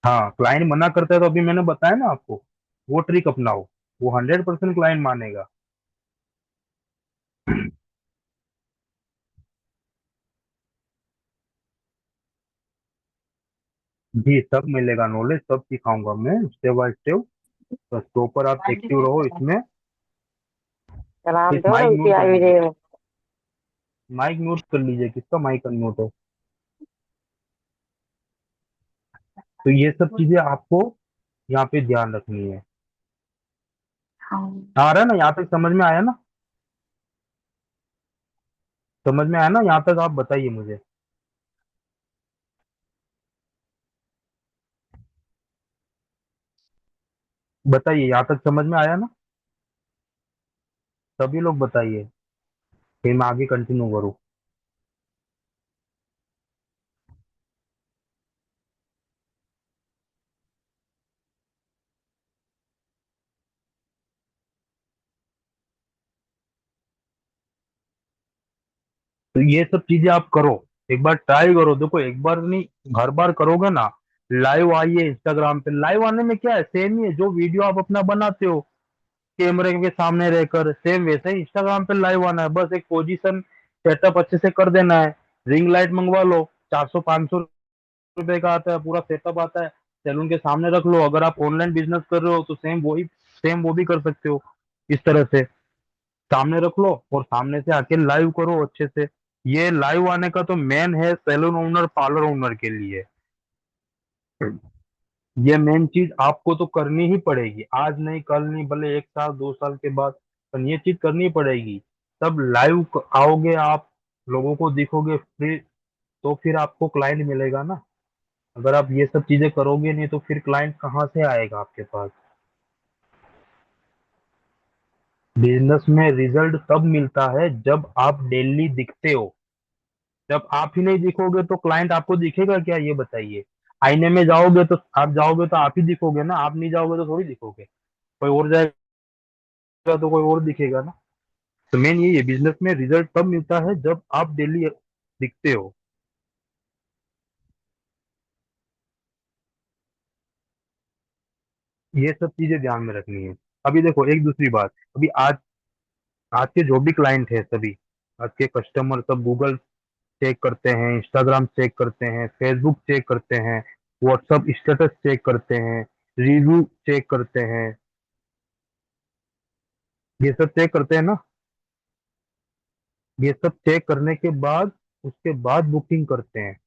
हाँ, क्लाइंट मना करता है तो अभी मैंने बताया ना आपको, वो ट्रिक अपनाओ, वो 100% क्लाइंट मानेगा। जी सब मिलेगा, नॉलेज सब सिखाऊंगा मैं स्टेप बाय स्टेप। बस प्रॉपर आप एक्टिव रहो इसमें। एक जानते हो ना माइक म्यूट कर यूपीआई लीजिए। विजय। माइक म्यूट कर लीजिए, किसका माइक अनम्यूट है? तो ये सब चीजें आपको यहाँ पे ध्यान रखनी है। हाँ। आ रहा है ना, यहाँ तक समझ में आया ना? समझ में आया ना यहाँ तक? आप बताइए मुझे। बताइए, यहाँ तक समझ में आया ना? सभी लोग बताइए, फिर मैं आगे कंटिन्यू करूँ। तो ये सब चीजें आप करो, एक बार ट्राई करो। देखो, एक बार नहीं, हर बार करोगे ना। लाइव आइए इंस्टाग्राम पे। लाइव आने में क्या है, सेम ही है जो वीडियो आप अपना बनाते हो कैमरे के सामने रहकर, सेम वैसे ही इंस्टाग्राम पे लाइव आना है। बस एक पोजीशन सेटअप अच्छे से कर देना है। रिंग लाइट मंगवा लो, 400 500 रुपए का आता है, पूरा सेटअप आता है। सैलून के सामने रख लो। अगर आप ऑनलाइन बिजनेस कर रहे हो तो सेम वो भी कर सकते हो इस तरह से। सामने रख लो और सामने से आके लाइव करो अच्छे से। ये लाइव आने का तो मेन है सैलून ओनर, पार्लर ओनर के लिए। ये मेन चीज आपको तो करनी ही पड़ेगी, आज नहीं कल नहीं, भले 1 साल 2 साल के बाद, पर ये चीज करनी पड़ेगी। तब लाइव आओगे आप, लोगों को दिखोगे फिर, तो फिर आपको क्लाइंट मिलेगा ना। अगर आप ये सब चीजें करोगे नहीं तो फिर क्लाइंट कहाँ से आएगा आपके पास? बिजनेस में रिजल्ट तब मिलता है जब आप डेली दिखते हो। जब आप ही नहीं दिखोगे तो क्लाइंट आपको दिखेगा क्या, ये बताइए? आईने में जाओगे तो आप जाओगे तो आप ही दिखोगे ना, आप नहीं जाओगे तो थोड़ी दिखोगे। कोई और जाएगा तो कोई और दिखेगा ना। तो मेन यही है, बिजनेस में रिजल्ट तब मिलता है जब आप डेली दिखते हो। ये सब चीजें ध्यान में रखनी है। अभी देखो एक दूसरी बात, अभी आज आज के जो भी क्लाइंट है सभी, आज के कस्टमर सब गूगल चेक करते हैं, इंस्टाग्राम चेक करते हैं, फेसबुक चेक करते हैं, व्हाट्सअप स्टेटस चेक करते हैं, रिव्यू चेक करते हैं। ये सब चेक करते हैं ना। ये सब चेक करने के बाद उसके बाद बुकिंग करते हैं।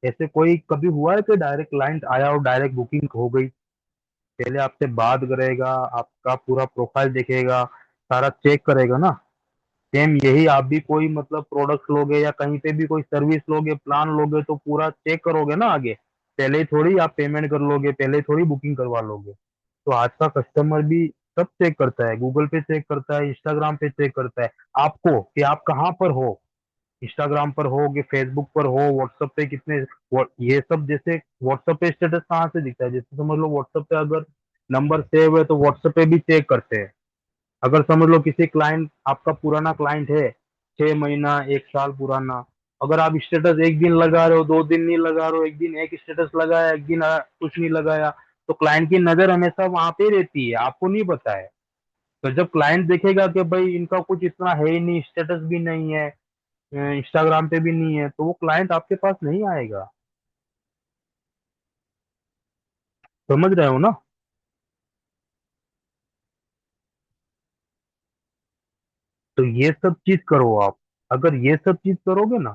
ऐसे कोई कभी हुआ है कि डायरेक्ट क्लाइंट आया और डायरेक्ट बुकिंग हो गई? पहले आपसे बात करेगा, आपका पूरा प्रोफाइल देखेगा, सारा चेक करेगा ना। सेम यही आप भी कोई मतलब प्रोडक्ट लोगे या कहीं पे भी कोई सर्विस लोगे, प्लान लोगे, तो पूरा चेक करोगे ना आगे। पहले ही थोड़ी आप पेमेंट कर लोगे, पहले ही थोड़ी बुकिंग करवा लोगे। तो आज का कस्टमर भी सब चेक करता है, गूगल पे चेक करता है, इंस्टाग्राम पे चेक करता है आपको कि आप कहाँ पर हो। इंस्टाग्राम पर हो कि फेसबुक पर हो, व्हाट्सएप पे कितने, ये सब जैसे व्हाट्सएप पे स्टेटस कहाँ से दिखता है, जैसे समझ लो व्हाट्सएप पे अगर नंबर सेव है तो व्हाट्सएप पे भी चेक करते हैं। अगर समझ लो किसी क्लाइंट, आपका पुराना क्लाइंट है, 6 महीना 1 साल पुराना, अगर आप स्टेटस एक दिन लगा रहे हो, 2 दिन नहीं लगा रहे हो, एक दिन एक स्टेटस लगाया, एक दिन कुछ नहीं लगाया, तो क्लाइंट की नजर हमेशा वहां पे रहती है, आपको नहीं पता है। तो जब क्लाइंट देखेगा कि भाई इनका कुछ इतना है ही नहीं, स्टेटस भी नहीं है, इंस्टाग्राम पे भी नहीं है, तो वो क्लाइंट आपके पास नहीं आएगा। समझ रहे हो ना? तो ये सब चीज करो आप। अगर ये सब चीज करोगे ना,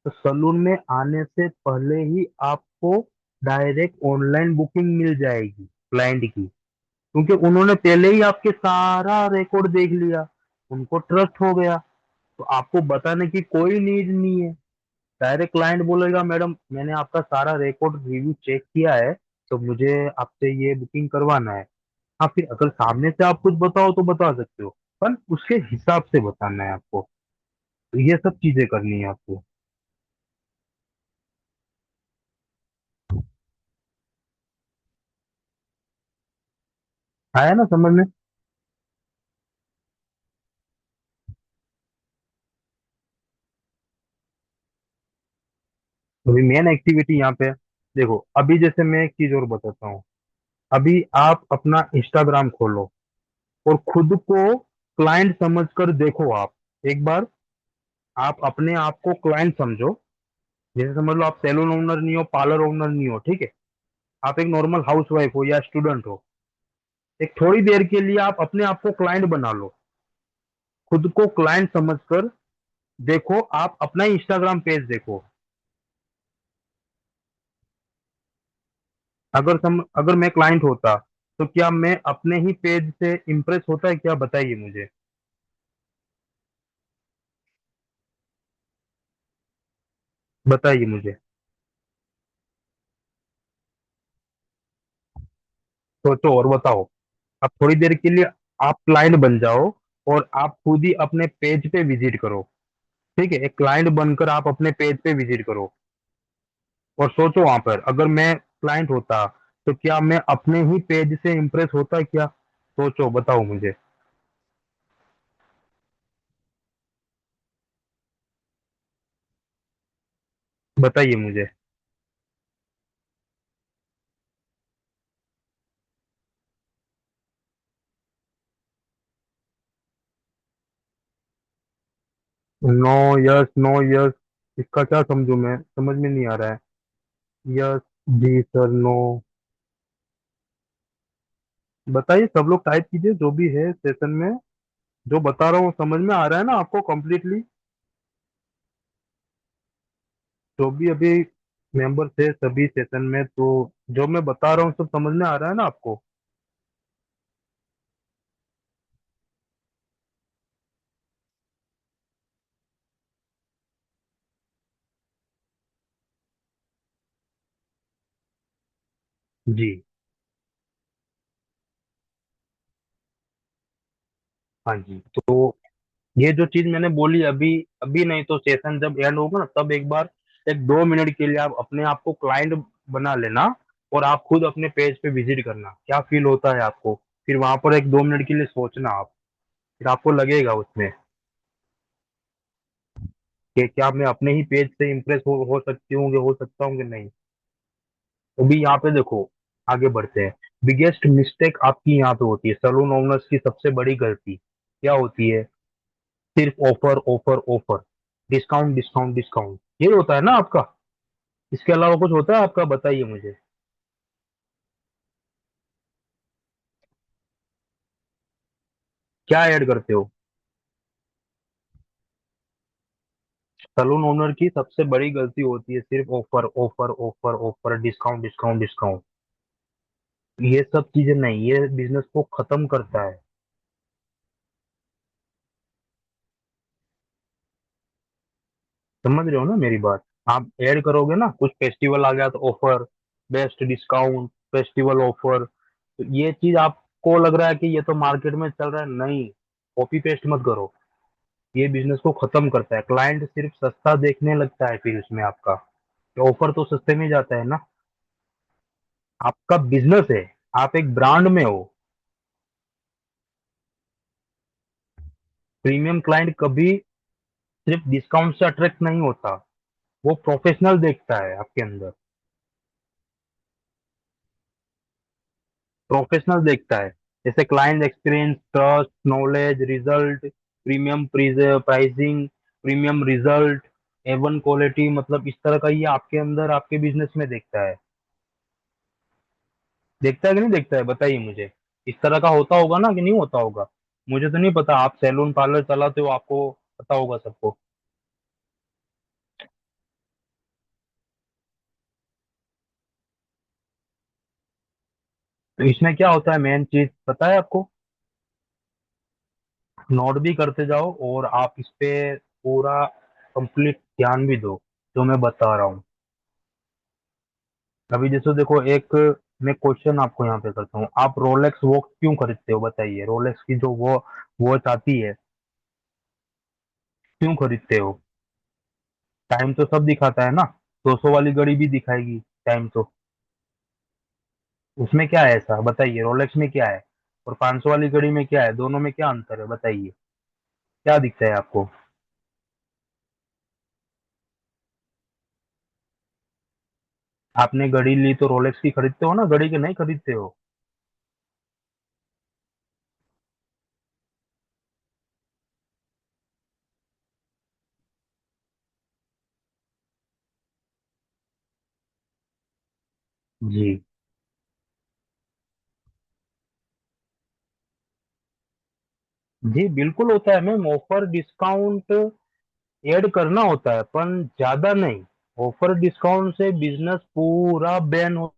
तो सलून में आने से पहले ही आपको डायरेक्ट ऑनलाइन बुकिंग मिल जाएगी क्लाइंट की, क्योंकि उन्होंने पहले ही आपके सारा रिकॉर्ड देख लिया, उनको ट्रस्ट हो गया। तो आपको बताने की कोई नीड नहीं है। डायरेक्ट क्लाइंट बोलेगा मैडम मैंने आपका सारा रिकॉर्ड रिव्यू चेक किया है, तो मुझे आपसे ये बुकिंग करवाना है। हाँ, फिर अगर सामने से आप कुछ बताओ तो बता सकते हो, पर उसके हिसाब से बताना है आपको। तो ये सब चीजें करनी है आपको। आया ना समझ में? तो अभी मेन एक्टिविटी यहाँ पे देखो, अभी जैसे मैं एक चीज और बताता हूँ। अभी आप अपना इंस्टाग्राम खोलो और खुद को क्लाइंट समझकर देखो आप एक बार। आप अपने आप को क्लाइंट समझो। जैसे समझ लो आप सैलून ओनर नहीं हो, पार्लर ओनर नहीं हो, ठीक है? आप एक नॉर्मल हाउस वाइफ हो या स्टूडेंट हो। एक थोड़ी देर के लिए आप अपने आप को क्लाइंट बना लो। खुद को क्लाइंट समझकर देखो, आप अपना इंस्टाग्राम पेज देखो। अगर मैं क्लाइंट होता तो क्या मैं अपने ही पेज से इम्प्रेस होता है क्या? बताइए मुझे। बताइए मुझे। सोचो और बताओ। अब थोड़ी देर के लिए आप क्लाइंट बन जाओ और आप खुद ही अपने पेज पे विजिट करो। ठीक है, एक क्लाइंट बनकर आप अपने पेज पे विजिट करो और सोचो वहां पर, अगर मैं क्लाइंट होता तो क्या मैं अपने ही पेज से इम्प्रेस होता क्या? सोचो, बताओ मुझे। बताइए मुझे। नो, यस, नो, यस, इसका क्या समझू? मैं समझ में नहीं आ रहा है। यस, जी सर, नो। बताइए, सब लोग टाइप कीजिए जो भी है सेशन में। जो बता रहा हूँ समझ में आ रहा है ना आपको कंप्लीटली? जो भी अभी मेंबर थे सभी सेशन में, तो जो मैं बता रहा हूँ सब समझ में आ रहा है ना आपको? जी। हाँ जी, तो ये जो चीज मैंने बोली अभी, अभी नहीं तो सेशन जब एंड होगा ना, तब एक बार एक 2 मिनट के लिए आप अपने आप को क्लाइंट बना लेना और आप खुद अपने पेज पे विजिट करना, क्या फील होता है आपको। फिर वहां पर एक 2 मिनट के लिए सोचना आप। फिर आपको लगेगा उसमें कि क्या मैं अपने ही पेज से इम्प्रेस हो सकती हूँ, हो सकता हूँ कि नहीं। तो भी यहाँ पे देखो, आगे बढ़ते हैं। बिगेस्ट मिस्टेक आपकी यहाँ पे होती है, सैलून ओनर्स की सबसे बड़ी गलती क्या होती है? सिर्फ offer, offer, offer, discount, discount, discount, ये होता है ना आपका? इसके अलावा कुछ होता है आपका? बताइए मुझे। क्या ऐड करते हो? सैलून ओनर की सबसे बड़ी गलती होती है सिर्फ offer, offer, offer, offer, discount, discount, discount. ये सब चीजें नहीं, ये बिजनेस को खत्म करता है। समझ रहे हो ना मेरी बात? आप ऐड करोगे ना, कुछ फेस्टिवल आ गया तो offer, best discount, festival offer, तो ये चीज आपको लग रहा है कि ये तो मार्केट में चल रहा है, नहीं। कॉपी पेस्ट मत करो। ये बिजनेस को खत्म करता है, क्लाइंट सिर्फ सस्ता देखने लगता है फिर उसमें आपका। ऑफर तो सस्ते में ही जाता है ना। आपका बिजनेस है, आप एक ब्रांड में हो। प्रीमियम क्लाइंट कभी सिर्फ डिस्काउंट से अट्रैक्ट नहीं होता, वो प्रोफेशनल देखता है आपके अंदर। प्रोफेशनल देखता है, जैसे client experience, trust, knowledge, result, premium pricing, premium result, A one quality, मतलब इस तरह का ये आपके अंदर आपके बिजनेस में देखता है। देखता है कि नहीं देखता है? बताइए मुझे। इस तरह का होता होगा ना कि नहीं होता होगा? मुझे तो नहीं पता, आप सैलून पार्लर चलाते हो, आपको पता होगा सबको। तो इसमें क्या होता है, मेन चीज पता है आपको? नोट भी करते जाओ और आप इस पे पूरा कंप्लीट ध्यान भी दो जो मैं बता रहा हूँ। अभी जैसे देखो, एक मैं क्वेश्चन आपको यहाँ पे करता हूँ, आप रोलेक्स वॉच क्यों खरीदते हो? बताइए, रोलेक्स की जो वो वॉच आती है, क्यों खरीदते हो? टाइम तो सब दिखाता है ना। 200 वाली घड़ी भी दिखाएगी टाइम तो। उसमें क्या है ऐसा? बताइए, रोलेक्स में क्या है और 500 वाली घड़ी में क्या है? दोनों में क्या अंतर है? बताइए, क्या दिखता है आपको? आपने घड़ी ली तो रोलेक्स की खरीदते हो ना, घड़ी के नहीं खरीदते हो? जी। जी बिल्कुल होता है मैम, ऑफर डिस्काउंट ऐड करना होता है पर ज्यादा नहीं। ऑफर डिस्काउंट से बिजनेस पूरा बैन हो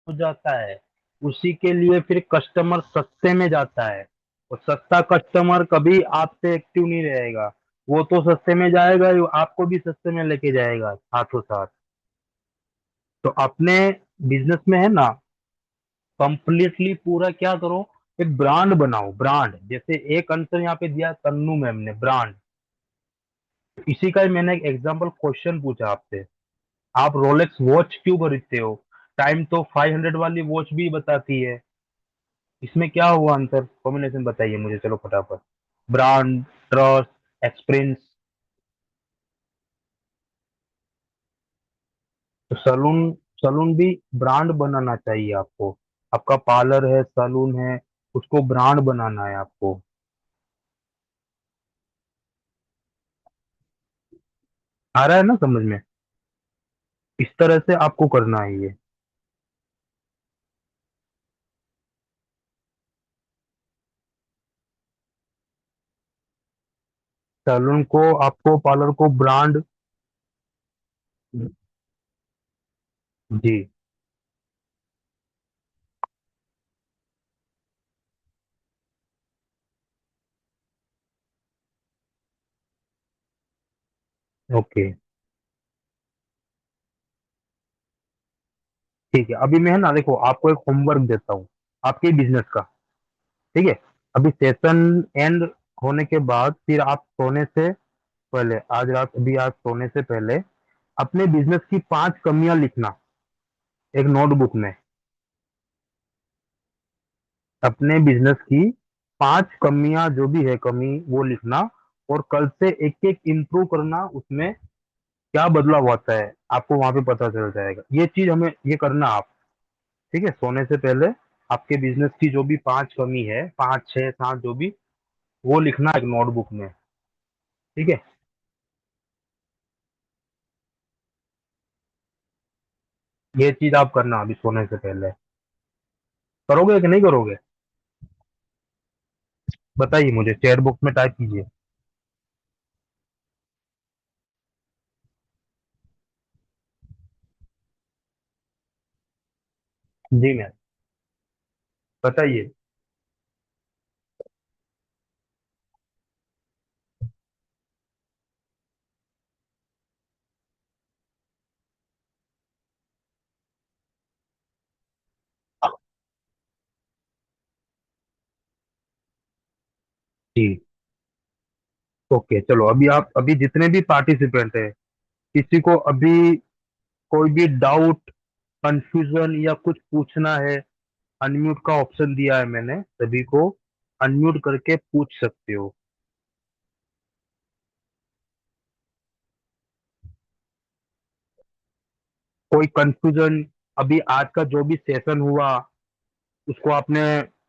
जाता है। उसी के लिए फिर कस्टमर सस्ते में जाता है, और सस्ता कस्टमर कभी आपसे एक्टिव नहीं रहेगा। वो तो सस्ते में जाएगा ही, आपको भी सस्ते में लेके जाएगा साथों साथ। तो अपने बिजनेस में है ना, कंप्लीटली पूरा क्या करो, एक ब्रांड बनाओ। ब्रांड जैसे एक आंसर यहाँ पे दिया तन्नू मैम ने, ब्रांड। इसी का ही मैंने एक एग्जांपल क्वेश्चन पूछा आपसे, आप रोलेक्स वॉच क्यों खरीदते हो? टाइम तो 500 वाली वॉच भी बताती है। इसमें क्या हुआ आंसर, कॉम्बिनेशन बताइए मुझे, चलो फटाफट। Brand, trust, experience. तो सलून, सलून भी ब्रांड बनाना चाहिए आपको। आपका पार्लर है, सलून है, उसको ब्रांड बनाना है आपको। आ रहा है ना समझ में? इस तरह से आपको करना है ये। सैलून को, आपको पार्लर को ब्रांड। जी। ओके, ठीक है। अभी मैं है ना, देखो आपको एक होमवर्क देता हूँ आपके बिजनेस का। ठीक है, अभी सेशन एंड होने के बाद फिर आप सोने से पहले, आज रात, अभी आज सोने से पहले अपने बिजनेस की 5 कमियां लिखना एक नोटबुक में। अपने बिजनेस की 5 कमियां, जो भी है कमी, वो लिखना। और कल से एक एक इम्प्रूव करना, उसमें क्या बदलाव होता है आपको वहां पे पता चल जाएगा। ये चीज हमें ये करना आप। ठीक है, सोने से पहले आपके बिजनेस की जो भी 5 कमी है, 5 6 7 जो भी, वो लिखना एक नोटबुक में। ठीक है, ये चीज आप करना अभी सोने से पहले। करोगे कि नहीं करोगे? बताइए मुझे, चैट बॉक्स में टाइप कीजिए। जी मैम, बताइए। जी, ओके चलो। अभी आप, अभी जितने भी पार्टिसिपेंट है, किसी को अभी कोई भी डाउट, कंफ्यूजन या कुछ पूछना है, अनम्यूट का ऑप्शन दिया है मैंने, सभी को अनम्यूट करके पूछ सकते हो। कोई कंफ्यूजन, अभी आज का जो भी सेशन हुआ उसको आपने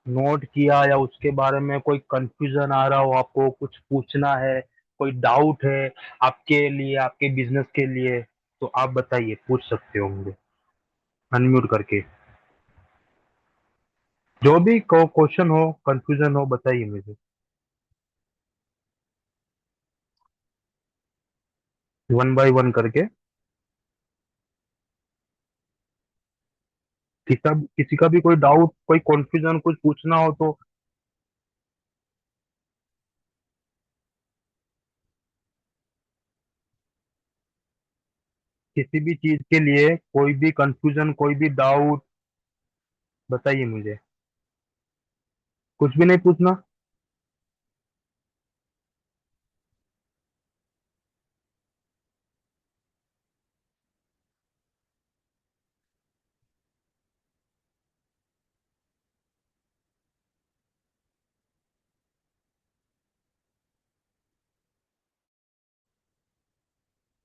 नोट किया, या उसके बारे में कोई कंफ्यूजन आ रहा हो, आपको कुछ पूछना है, कोई डाउट है आपके लिए, आपके बिजनेस के लिए, तो आप बताइए, पूछ सकते हो मुझे अनम्यूट करके। जो भी क्वेश्चन हो, कंफ्यूजन हो, बताइए मुझे। वन बाय वन करके। किसी का भी कोई डाउट, कोई कंफ्यूजन, कुछ पूछना हो तो। किसी भी चीज के लिए कोई भी कंफ्यूजन, कोई भी डाउट, बताइए मुझे। कुछ भी नहीं पूछना?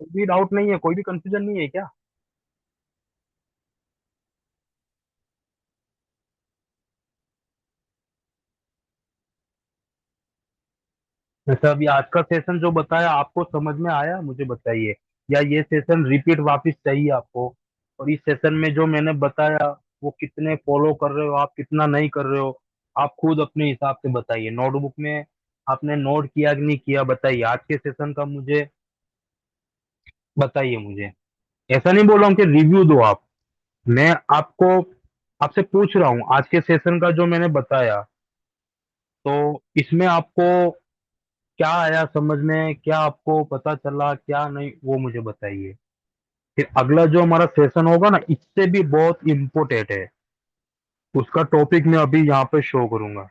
कोई भी डाउट नहीं है, कोई भी कंफ्यूजन नहीं है क्या? जैसे अभी आज का सेशन जो बताया, आपको समझ में आया, मुझे बताइए। या ये सेशन रिपीट वापस चाहिए आपको? और इस सेशन में जो मैंने बताया, वो कितने फॉलो कर रहे हो आप, कितना नहीं कर रहे हो, आप खुद अपने हिसाब से बताइए नोटबुक में। आपने नोट किया कि नहीं किया, बताइए आज के सेशन का मुझे बताइए मुझे। ऐसा नहीं बोल रहा हूँ कि रिव्यू दो आप, मैं आपको आपसे पूछ रहा हूँ आज के सेशन का जो मैंने बताया, तो इसमें आपको क्या आया समझ में, क्या आपको पता चला क्या नहीं, वो मुझे बताइए। फिर अगला जो हमारा सेशन होगा ना, इससे भी बहुत इम्पोर्टेंट है, उसका टॉपिक मैं अभी यहाँ पे शो करूंगा।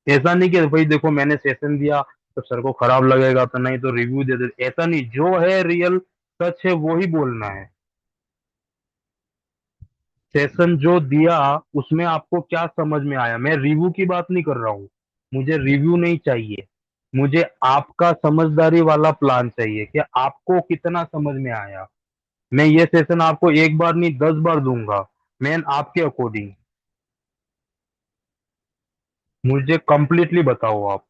ऐसा नहीं कि भाई देखो मैंने सेशन दिया तो सर को खराब लगेगा तो नहीं तो रिव्यू दे दे, ऐसा नहीं, जो है रियल सच है वो ही बोलना है। सेशन जो दिया उसमें आपको क्या समझ में आया, मैं रिव्यू की बात नहीं कर रहा हूँ, मुझे रिव्यू नहीं चाहिए, मुझे आपका समझदारी वाला प्लान चाहिए कि आपको कितना समझ में आया। मैं ये सेशन आपको एक बार नहीं 10 बार दूंगा, मैं आपके अकॉर्डिंग, मुझे कंप्लीटली बताओ आप,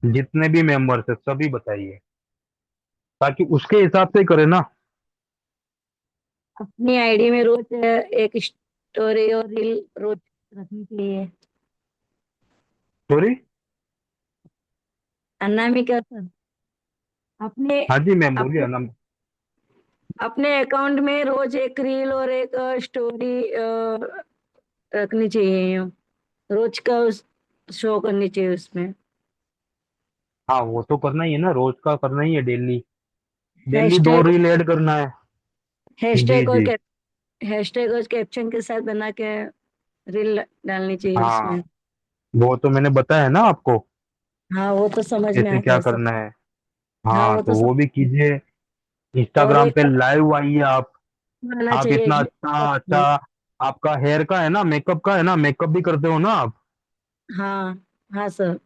जितने भी मेंबर्स है सभी बताइए, ताकि उसके हिसाब से करें ना। अपनी आईडी में रोज एक स्टोरी और रील रोज रखनी चाहिए। सॉरी। अनामिका सर, अपने हाँ जी मैम बोलिए अपने ना। अपने अकाउंट में रोज एक रील और एक स्टोरी रखनी चाहिए। रोज का शो करनी चाहिए उसमें। हाँ वो तो करना ही है ना, रोज का करना ही है, डेली डेली दो हैशटैग रील ऐड करना है। जी हैशटैग और जी। हैशटैग और कैप्शन के साथ बना के रील डालनी चाहिए हाँ उसमें। वो तो मैंने बताया ना आपको, हाँ, वो तो समझ में कैसे आ क्या गया सब। करना है। हाँ, हाँ वो तो तो वो भी समझ। कीजिए, और इंस्टाग्राम एक पे लाइव आइए आप। आना आप चाहिए, इतना एक अच्छा अच्छा, आपका हेयर का है ना, मेकअप का है ना, मेकअप भी करते हो ना आप। हाँ हाँ सर।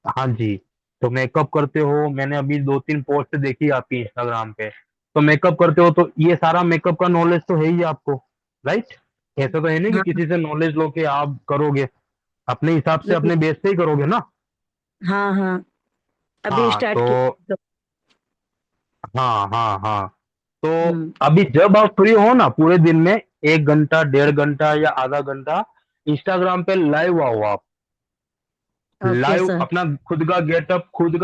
हाँ जी, तो मेकअप करते हो, मैंने अभी 2-3 पोस्ट देखी आपकी इंस्टाग्राम पे, तो मेकअप करते हो तो ये सारा मेकअप का नॉलेज तो है ही आपको, राइट। ऐसा तो है नहीं कि हाँ किसी से नॉलेज लो के आप करोगे, अपने हिसाब से नहीं, अपने बेस पे ही करोगे ना। हाँ हाँ, अभी हाँ स्टार्ट तो की तो। हाँ हाँ हाँ, तो हम्म। अभी जब आप फ्री हो ना पूरे दिन में 1 घंटा 1.5 घंटा या आधा घंटा इंस्टाग्राम पे लाइव आओ आप। Okay live sir. अपना खुद का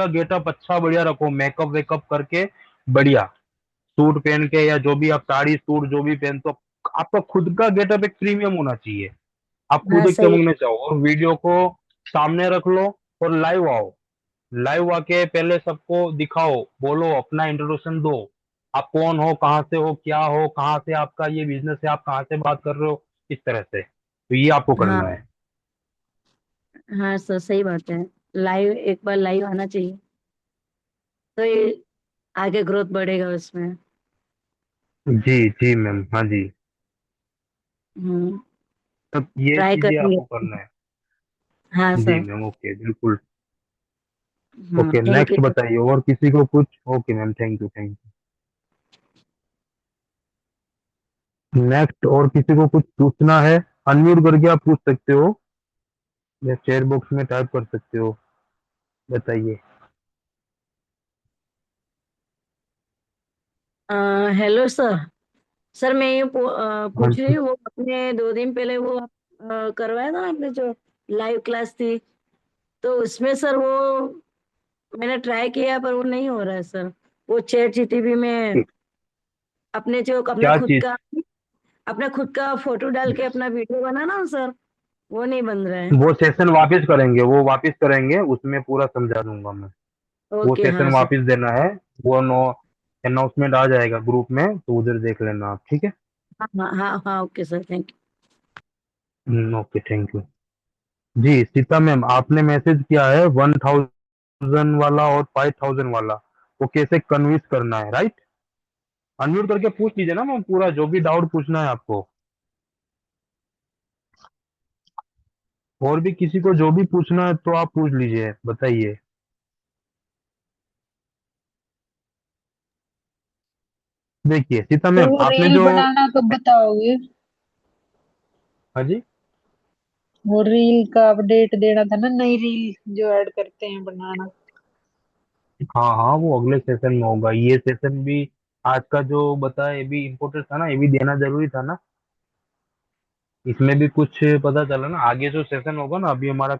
गेटअप अच्छा बढ़िया रखो, मेकअप वेकअप करके बढ़िया, सूट पहन के या जो भी आप साड़ी सूट जो भी पहनते हो, आपका खुद का गेटअप एक प्रीमियम होना चाहिए, आप खुद हाँ एक सही। चमकने चाहो, और वीडियो को सामने रख लो और लाइव आओ। लाइव आके पहले सबको दिखाओ, बोलो, अपना इंट्रोडक्शन दो, आप कौन हो, कहाँ से हो, क्या हो, कहाँ से आपका ये बिजनेस है, आप कहाँ से बात कर रहे हो, इस तरह से, तो ये आपको करना हाँ है। हाँ सर, सही बात है। लाइव, एक बार लाइव आना चाहिए तो ये आगे ग्रोथ बढ़ेगा उसमें। जी जी मैम, हाँ जी, हम्म। तब ये ट्राई चीजें करेंगे। आपको करना है। हाँ जी सर। मैम ओके बिल्कुल। हाँ, ओके थैंक नेक्स्ट यू। बताइए, और किसी को कुछ, okay ma'am thank you thank you. Next और किसी को कुछ पूछना है, अनम्यूट करके आप पूछ सकते हो या चैट बॉक्स में टाइप कर सकते हो, बताइए। Hello sir. सर मैं ये हाँ पूछ रही जी। हूँ, वो अपने 2 दिन पहले वो करवाया था ना आपने जो लाइव क्लास थी, तो उसमें सर वो मैंने ट्राई किया पर वो नहीं हो रहा है सर। वो चैट जीटीपी में अपने जो क्या चीज? अपना खुद का फोटो डाल के अपना वीडियो बनाना ना सर, वो नहीं बन रहा है। वो सेशन वापस करेंगे, वो वापस करेंगे, उसमें पूरा समझा दूंगा मैं। वो ओके सेशन हाँ सर। वापस देना है, वो नो अनाउंसमेंट आ जाएगा ग्रुप में, तो उधर देख लेना आप, ठीक है। हाँ हाँ हाँ हाँ, okay sir, thank okay thank you. जी सीता मैम, आपने मैसेज किया है 1,000 वाला और 5,000 वाला, वो कैसे कन्विंस करना है, राइट। अनम्यूट करके पूछ लीजिए ना मैम, पूरा जो भी डाउट पूछना है आपको, और भी किसी को जो भी पूछना है तो आप पूछ लीजिए, बताइए। देखिए सीता तो मैम वो आपने रील जो, बनाना कब बताओगे? हाँ जी, वो रील का अपडेट देना था ना, नई रील जो ऐड करते हैं बनाना। हाँ हाँ वो अगले सेशन में होगा, ये सेशन भी आज का जो बताया ये भी इम्पोर्टेंट था ना, ये भी देना जरूरी था ना, इसमें भी कुछ पता चला ना, आगे जो सेशन होगा ना अभी हमारा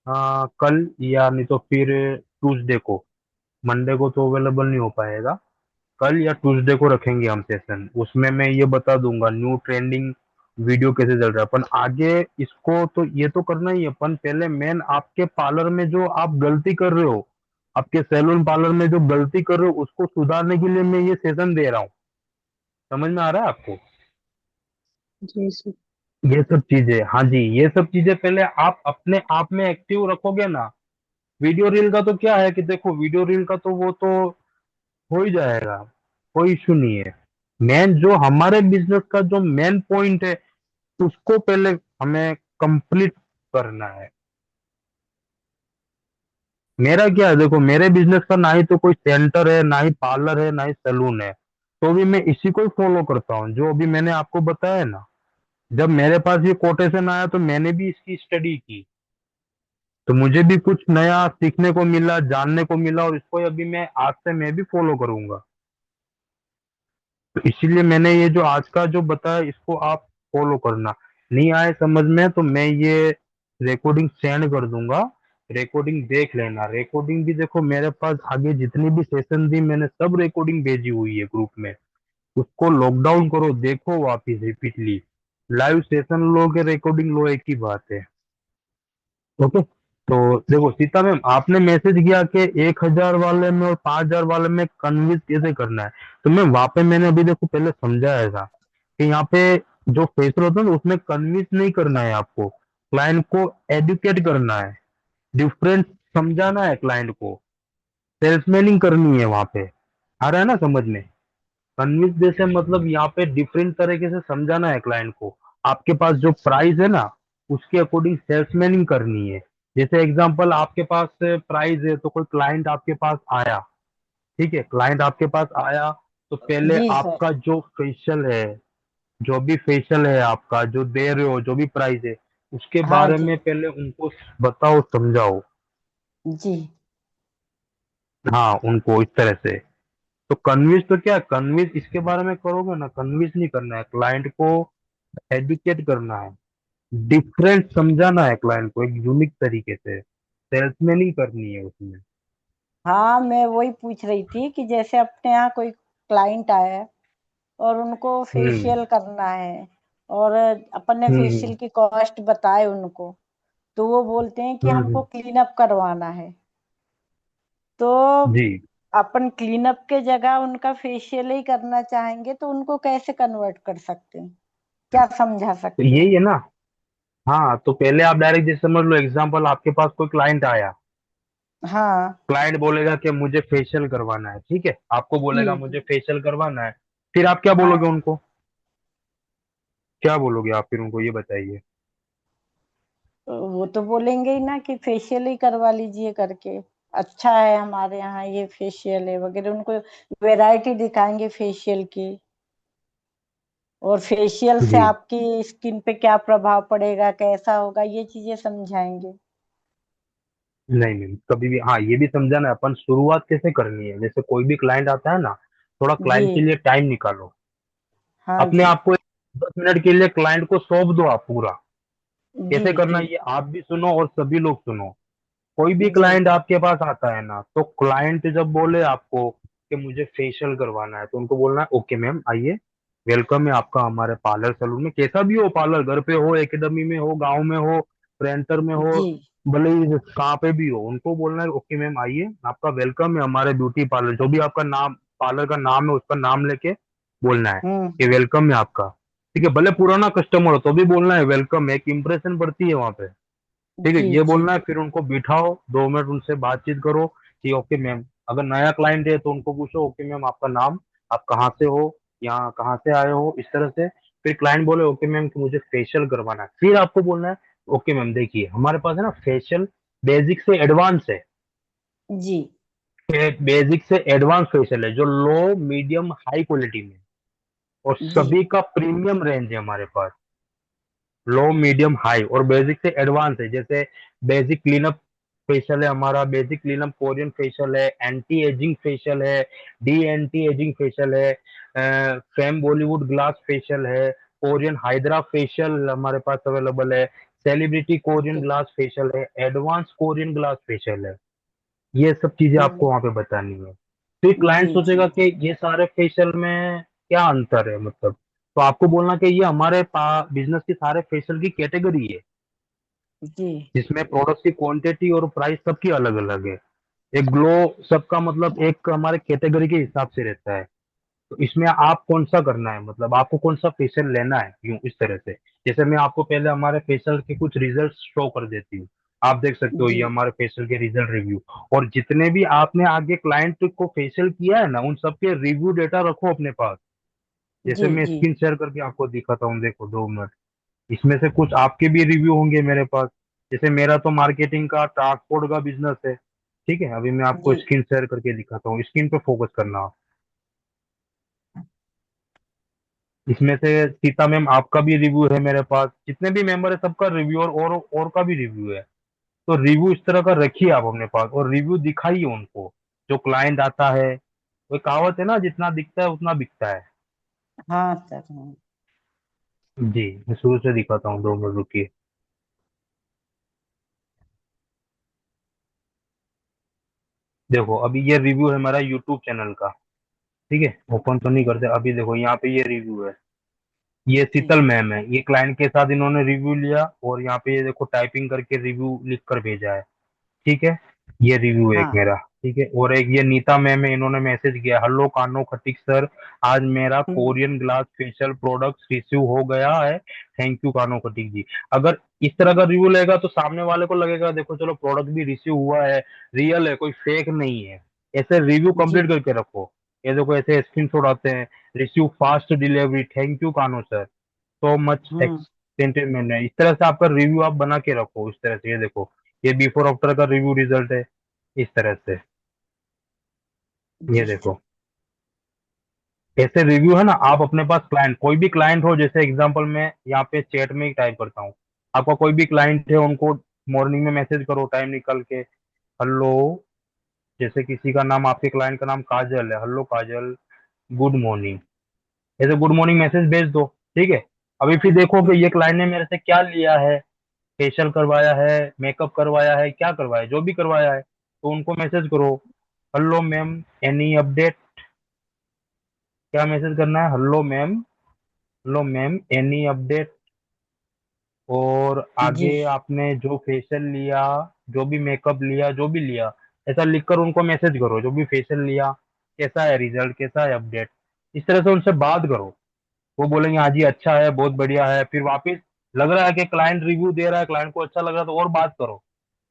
कल या नहीं तो फिर ट्यूसडे को। मंडे को तो अवेलेबल नहीं हो पाएगा। कल या ट्यूसडे को रखेंगे हम सेशन, उसमें मैं ये बता दूंगा न्यू ट्रेंडिंग वीडियो कैसे चल रहा है। अपन आगे इसको तो ये तो करना ही है, अपन पहले मेन आपके पार्लर में जो आप गलती कर रहे हो, आपके सैलून पार्लर में जो गलती कर रहे हो उसको सुधारने के लिए मैं ये सेशन दे रहा हूँ। समझ में आ रहा है आपको? जी सर। ये सब चीजें, हाँ जी, ये सब चीजें पहले आप अपने आप में एक्टिव रखोगे ना। वीडियो रील का तो क्या है कि देखो, वीडियो रील का तो वो तो हो ही जाएगा, कोई इशू नहीं है। मेन जो हमारे बिजनेस का जो मेन पॉइंट है उसको पहले हमें कंप्लीट करना है। मेरा क्या है, देखो मेरे बिजनेस का ना ही तो कोई सेंटर है, ना ही पार्लर है, ना ही सैलून है, तो भी मैं इसी को ही फॉलो करता हूँ जो अभी मैंने आपको बताया है ना। जब मेरे पास ये कोटेशन आया तो मैंने भी इसकी स्टडी की, तो मुझे भी कुछ नया सीखने को मिला, जानने को मिला, और इसको अभी मैं आज से मैं भी फॉलो करूंगा। तो इसीलिए मैंने ये जो आज का जो बताया इसको आप फॉलो करना। नहीं आए समझ में तो मैं ये रिकॉर्डिंग सेंड कर दूंगा, रिकॉर्डिंग देख लेना। रिकॉर्डिंग भी देखो मेरे पास आगे जितनी भी सेशन थी मैंने सब रिकॉर्डिंग भेजी हुई है ग्रुप में। उसको लॉकडाउन करो, देखो वापिस रिपीटली। लाइव सेशन लो के रिकॉर्डिंग लो, एक ही बात है। ओके। तो देखो सीता मैम, आपने मैसेज किया कि 1,000 वाले में और 5,000 वाले में कन्विंस कैसे करना है। तो मैं वहां पे मैंने अभी देखो पहले समझाया था कि यहाँ पे जो फेसर होता है ना उसमें कन्विंस नहीं करना है आपको, क्लाइंट को एडुकेट करना है, डिफरेंस समझाना है क्लाइंट को, सेल्समैनिंग करनी है वहां पे। आ रहा है ना समझ में? कन्विंस जैसे मतलब यहाँ पे डिफरेंट तरीके से समझाना है क्लाइंट को। आपके पास जो प्राइस है ना उसके अकॉर्डिंग सेल्समैनिंग करनी है। जैसे एग्जांपल आपके पास प्राइस है तो कोई क्लाइंट आपके पास आया, ठीक है, क्लाइंट आपके पास आया तो पहले जी सर। आपका जो फेशियल है, जो भी फेशियल है आपका जो दे रहे हो, जो भी प्राइस है उसके हाँ बारे जी। में पहले उनको बताओ, समझाओ। जी। हाँ, उनको इस तरह से। तो कन्विंस तो क्या, कन्विंस इसके बारे में करोगे ना, कन्विंस नहीं करना है क्लाइंट को, एडुकेट करना है, डिफरेंट समझाना है क्लाइंट को एक यूनिक तरीके से, सेल्समैन ही करनी है उसमें। हाँ, मैं वही पूछ रही थी कि जैसे अपने यहाँ कोई क्लाइंट आया है और उनको हम्म फेशियल करना है, और अपन ने हम्म फेशियल की कॉस्ट बताए उनको, तो वो बोलते हैं कि हमको हम्म। क्लीन अप करवाना है। तो जी, अपन क्लीन अप के जगह उनका फेशियल ही करना चाहेंगे तो उनको कैसे कन्वर्ट कर सकते हैं, क्या समझा तो सकते यही हैं? है ना। हाँ, तो पहले आप डायरेक्ट जैसे समझ लो, एग्जांपल आपके पास कोई क्लाइंट आया, हाँ क्लाइंट बोलेगा कि मुझे फेशियल करवाना है, ठीक है, आपको जी बोलेगा जी। मुझे फेशियल करवाना है। फिर आप क्या हाँ बोलोगे जी। उनको, क्या बोलोगे आप फिर उनको, ये बताइए। तो वो तो बोलेंगे ही ना कि फेशियल ही करवा लीजिए करके, अच्छा है हमारे यहाँ ये फेशियल है वगैरह, उनको वैरायटी दिखाएंगे फेशियल की, और फेशियल से जी, आपकी स्किन पे क्या प्रभाव पड़ेगा, कैसा होगा, ये चीजें समझाएंगे। नहीं नहीं, कभी भी हाँ ये भी समझाना है अपन शुरुआत कैसे करनी है। जैसे कोई भी क्लाइंट आता है ना, थोड़ा जी। क्लाइंट के लिए टाइम निकालो, हाँ अपने जी। आप को 10 मिनट के लिए क्लाइंट को सौंप दो आप पूरा। जी कैसे करना जी। है ये आप भी सुनो और सभी लोग सुनो। कोई भी जी क्लाइंट आपके पास आता है ना, तो क्लाइंट जब बोले आपको कि मुझे फेशियल करवाना है तो उनको बोलना है ओके मैम आइए, वेलकम है आपका हमारे पार्लर सैलून में। कैसा भी हो पार्लर, घर पे हो, एकेडमी में हो, गांव में हो, प्रेंटर में हो, जी। भले ही कहाँ पे भी हो, उनको बोलना है ओके मैम आइए, आपका वेलकम है हमारे ब्यूटी पार्लर, जो भी आपका नाम पार्लर का नाम है उसका नाम लेके बोलना है हम्म। कि वेलकम है आपका। ठीक है, भले पुराना कस्टमर हो तो भी बोलना है वेलकम है, एक इंप्रेशन पड़ती है वहां पे। ठीक है, जी ये जी। बोलना है। फिर उनको बिठाओ, 2 मिनट उनसे बातचीत करो कि ओके मैम, अगर नया क्लाइंट है तो उनको पूछो ओके मैम आपका नाम, आप कहाँ से हो, यहाँ कहाँ से आए हो, इस तरह से। फिर क्लाइंट बोले ओके मैम कि मुझे फेशियल करवाना है, फिर आपको बोलना है ओके मैम देखिए हमारे पास है ना फेशियल बेसिक से एडवांस है, जी। बेसिक से एडवांस फेशियल है जो लो मीडियम हाई क्वालिटी में, और जी। सभी का प्रीमियम रेंज है हमारे पास। लो मीडियम हाई और बेसिक से एडवांस है। जैसे बेसिक क्लीनअप फेशियल है हमारा, बेसिक क्लीनअप कोरियन फेशियल है, एंटी एजिंग फेशियल है, डी एंटी एजिंग फेशियल है, फेम बॉलीवुड ग्लास फेशियल है, कोरियन हाइड्रा फेशियल हमारे पास अवेलेबल है, सेलिब्रिटी कोरियन जी ग्लास फेशियल है, एडवांस कोरियन ग्लास फेशियल है। ये सब चीजें आपको हम्म, वहां पे बतानी है। तो क्लाइंट जी जी सोचेगा कि ये सारे फेशियल में क्या अंतर है, मतलब तो आपको बोलना कि ये हमारे बिजनेस की सारे फेशियल की कैटेगरी है, जी जिसमें प्रोडक्ट की क्वांटिटी और प्राइस सबकी अलग अलग है। एक ग्लो सबका मतलब एक हमारे कैटेगरी के हिसाब से रहता है। तो इसमें आप कौन सा करना है, मतलब आपको कौन सा फेशियल लेना है, यूं इस तरह से। जैसे मैं आपको पहले हमारे फेशियल के कुछ रिजल्ट शो कर देती हूँ, आप देख सकते हो जी ये हमारे फेशियल के रिजल्ट रिव्यू। और जितने भी आपने आगे क्लाइंट को फेशियल किया है ना, उन सबके रिव्यू डेटा रखो अपने पास। जैसे जी मैं जी स्क्रीन शेयर करके आपको दिखाता हूँ, देखो 2 मिनट। इसमें से कुछ आपके भी रिव्यू होंगे मेरे पास। जैसे मेरा तो मार्केटिंग का ट्रांसपोर्ट का बिजनेस है, ठीक है। अभी मैं आपको जी स्क्रीन शेयर करके दिखाता हूँ, स्क्रीन पे फोकस करना। इसमें से सीता मैम आपका भी रिव्यू है मेरे पास, जितने भी मेंबर है सबका रिव्यू और का भी रिव्यू है। तो रिव्यू इस तरह का रखिए आप अपने पास, और रिव्यू दिखाइए उनको। जो क्लाइंट आता है, वो कहावत है ना, जितना दिखता है उतना बिकता है। हाँ सर हाँ जी, मैं शुरू से दिखाता हूँ, 2 मिनट रुकिए। देखो अभी ये रिव्यू है हमारा यूट्यूब चैनल का, ठीक है। ओपन तो नहीं करते अभी, देखो यहाँ पे ये रिव्यू है। ये जी शीतल मैम है, ये क्लाइंट के साथ इन्होंने रिव्यू लिया, और यहाँ पे ये देखो टाइपिंग करके रिव्यू लिख कर भेजा है, ठीक है। ये रिव्यू है एक हाँ मेरा, ठीक है। और एक ये नीता मैम है, इन्होंने मैसेज किया, हेलो कानो खटीक सर, आज मेरा हम्म, Korean glass facial product receive हो गया है, थैंक यू कानो खटीक जी। अगर इस तरह का रिव्यू लेगा तो सामने वाले को लगेगा देखो चलो प्रोडक्ट भी रिसीव हुआ है, रियल है, कोई फेक नहीं है। ऐसे रिव्यू जी कंप्लीट करके रखो। ये देखो ऐसे स्क्रीनशॉट आते हैं, receive fast delivery, thank you कानो सर, सो मच हम्म एक्सटेंटेड मैंने। इस तरह से आपका रिव्यू आप बना के रखो इस तरह से। ये देखो, ये बिफोर आफ्टर का रिव्यू रिजल्ट है, इस तरह से। ये जी देखो ऐसे रिव्यू है ना। आप अपने पास क्लाइंट, कोई भी क्लाइंट हो, जैसे एग्जांपल मैं यहाँ पे चैट में ही टाइप करता हूँ, आपका कोई भी क्लाइंट है, उनको मॉर्निंग में मैसेज करो टाइम निकाल के, हेलो, जैसे किसी का नाम, आपके क्लाइंट का नाम काजल है, हेलो काजल, गुड मॉर्निंग, ऐसे गुड मॉर्निंग मैसेज भेज दो, ठीक है। अभी फिर देखो कि ये हम्म, क्लाइंट ने मेरे से क्या लिया है, फेशियल करवाया है, मेकअप करवाया है, क्या करवाया है, जो भी करवाया है, तो उनको मैसेज करो, हेलो मैम एनी अपडेट। क्या मैसेज करना है, हेलो मैम एनी अपडेट। और जी आगे आपने जो फेशियल लिया, जो भी मेकअप लिया, जो भी लिया, ऐसा लिखकर उनको मैसेज करो, जो भी फेशियल लिया, कैसा है रिजल्ट, कैसा है अपडेट। इस तरह से उनसे बात करो। वो बोलेंगे हाँ जी अच्छा है, बहुत बढ़िया है। फिर वापस लग रहा है कि क्लाइंट रिव्यू दे रहा है, क्लाइंट को अच्छा लग रहा है, तो और बात करो।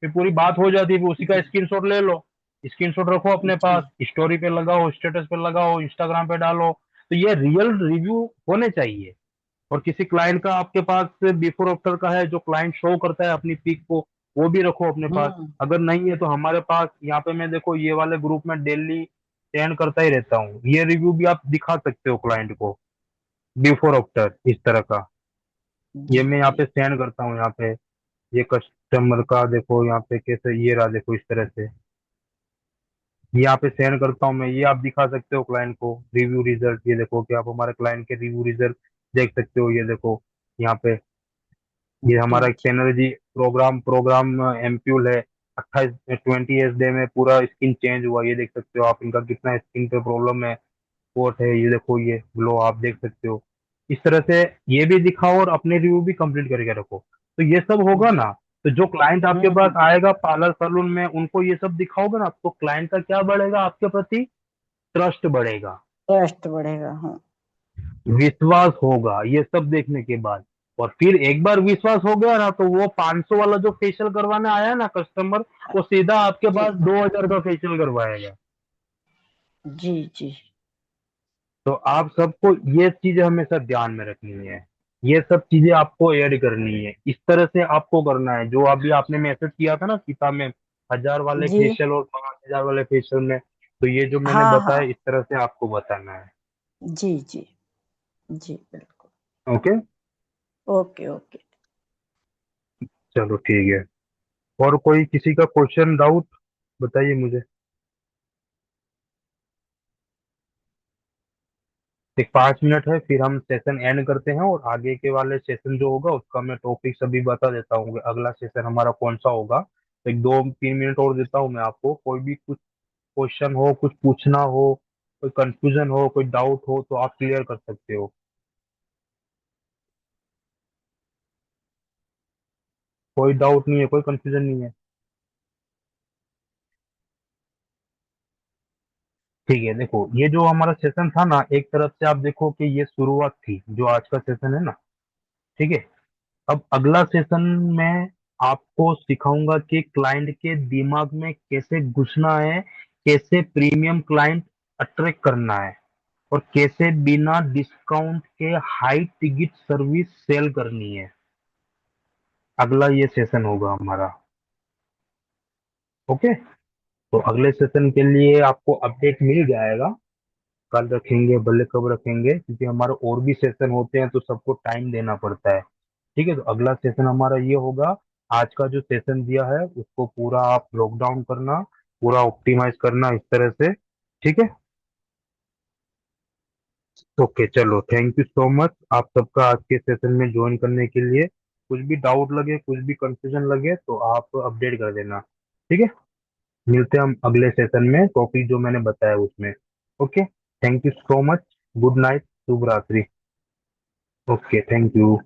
फिर पूरी बात हो जाती है, फिर उसी का स्क्रीनशॉट ले लो, स्क्रीनशॉट रखो अपने जी पास, स्टोरी पे लगाओ, स्टेटस पे लगाओ, इंस्टाग्राम पे डालो। तो ये रियल रिव्यू होने चाहिए। और किसी क्लाइंट का आपके पास बिफोर आफ्टर का है, जो क्लाइंट शो करता है अपनी पिक को, वो भी रखो अपने पास। हम्म अगर नहीं है तो हमारे पास यहाँ पे मैं देखो ये वाले ग्रुप में डेली सेंड करता ही रहता हूँ, ये रिव्यू भी आप दिखा सकते हो क्लाइंट को, बिफोर आफ्टर इस तरह का। ये जी मैं यहाँ जी पे सेंड करता हूँ यहाँ पे। ये कस्टमर का देखो यहाँ पे कैसे, ये रहा देखो इस तरह से, यहाँ पे सेंड करता हूँ मैं, ये आप दिखा सकते हो क्लाइंट को रिव्यू रिजल्ट। ये देखो कि आप हमारे क्लाइंट के रिव्यू रिजल्ट देख सकते हो। ये देखो यहाँ पे, ये जी हमारा एक जी एनर्जी प्रोग्राम एम्प्यूल है, 28 20 डे में पूरा स्किन चेंज हुआ। ये देख सकते हो आप, इनका कितना स्किन पे प्रॉब्लम है, स्पॉट है, ये देखो ये ग्लो आप देख सकते हो। इस तरह से ये भी दिखाओ और अपने रिव्यू भी कंप्लीट करके रखो। तो ये सब होगा जी ना, तो जो क्लाइंट आपके पास हम्म, आएगा पार्लर सैलून में, उनको ये सब दिखाओगे ना, तो क्लाइंट का क्या बढ़ेगा आपके प्रति, ट्रस्ट बढ़ेगा, ट्रस्ट बढ़ेगा हाँ विश्वास होगा ये सब देखने के बाद। और फिर एक बार विश्वास हो गया ना, तो वो 500 वाला जो फेशियल करवाने आया ना कस्टमर, वो सीधा आपके जी पास 2000 का फेशियल करवाएगा। जी जी तो आप सबको ये चीजें हमेशा ध्यान में रखनी है, ये सब चीजें आपको ऐड करनी है, इस तरह से आपको करना है। जो अभी आपने मैसेज किया था ना सीता में, 1000 वाले जी फेशियल और 5000 वाले फेशियल में, तो ये जो मैंने हाँ हाँ बताया इस तरह से आपको बताना है। जी जी जी बिल्कुल ओके, ओके ओके चलो ठीक है। और कोई किसी का क्वेश्चन डाउट बताइए मुझे। एक 5 मिनट है, फिर हम सेशन एंड करते हैं, और आगे के वाले सेशन जो होगा उसका मैं टॉपिक सभी बता देता हूँ कि अगला सेशन हमारा कौन सा होगा। तो एक 2-3 मिनट और देता हूँ मैं आपको, कोई भी कुछ क्वेश्चन हो, कुछ पूछना हो, कोई कंफ्यूजन हो, कोई डाउट हो, तो आप क्लियर कर सकते हो। कोई डाउट नहीं है, कोई कंफ्यूजन नहीं है? ठीक है, देखो ये जो हमारा सेशन था ना, एक तरफ से आप देखो कि ये शुरुआत थी जो आज का सेशन है ना। ठीक है, अब अगला सेशन में आपको सिखाऊंगा कि क्लाइंट के दिमाग में कैसे घुसना है, कैसे प्रीमियम क्लाइंट अट्रैक्ट करना है, और कैसे बिना डिस्काउंट के हाई टिकट सर्विस सेल करनी है। अगला ये सेशन होगा हमारा। ओके, तो अगले सेशन के लिए आपको अपडेट मिल जाएगा। कल रखेंगे भले कब रखेंगे, क्योंकि हमारे और भी सेशन होते हैं तो सबको टाइम देना पड़ता है। ठीक है, तो अगला सेशन हमारा ये होगा। आज का जो सेशन दिया है उसको पूरा आप लॉक डाउन करना, पूरा ऑप्टिमाइज करना इस तरह से। ठीक है, ओके चलो, थैंक यू सो मच आप सबका आज के सेशन में ज्वाइन करने के लिए। कुछ भी डाउट लगे, कुछ भी कंफ्यूजन लगे तो आप अपडेट कर देना। ठीक है, मिलते हैं हम अगले सेशन में टॉपिक जो मैंने बताया उसमें। Okay, thank you so much. Good night, शुभ रात्रि। Okay, thank you.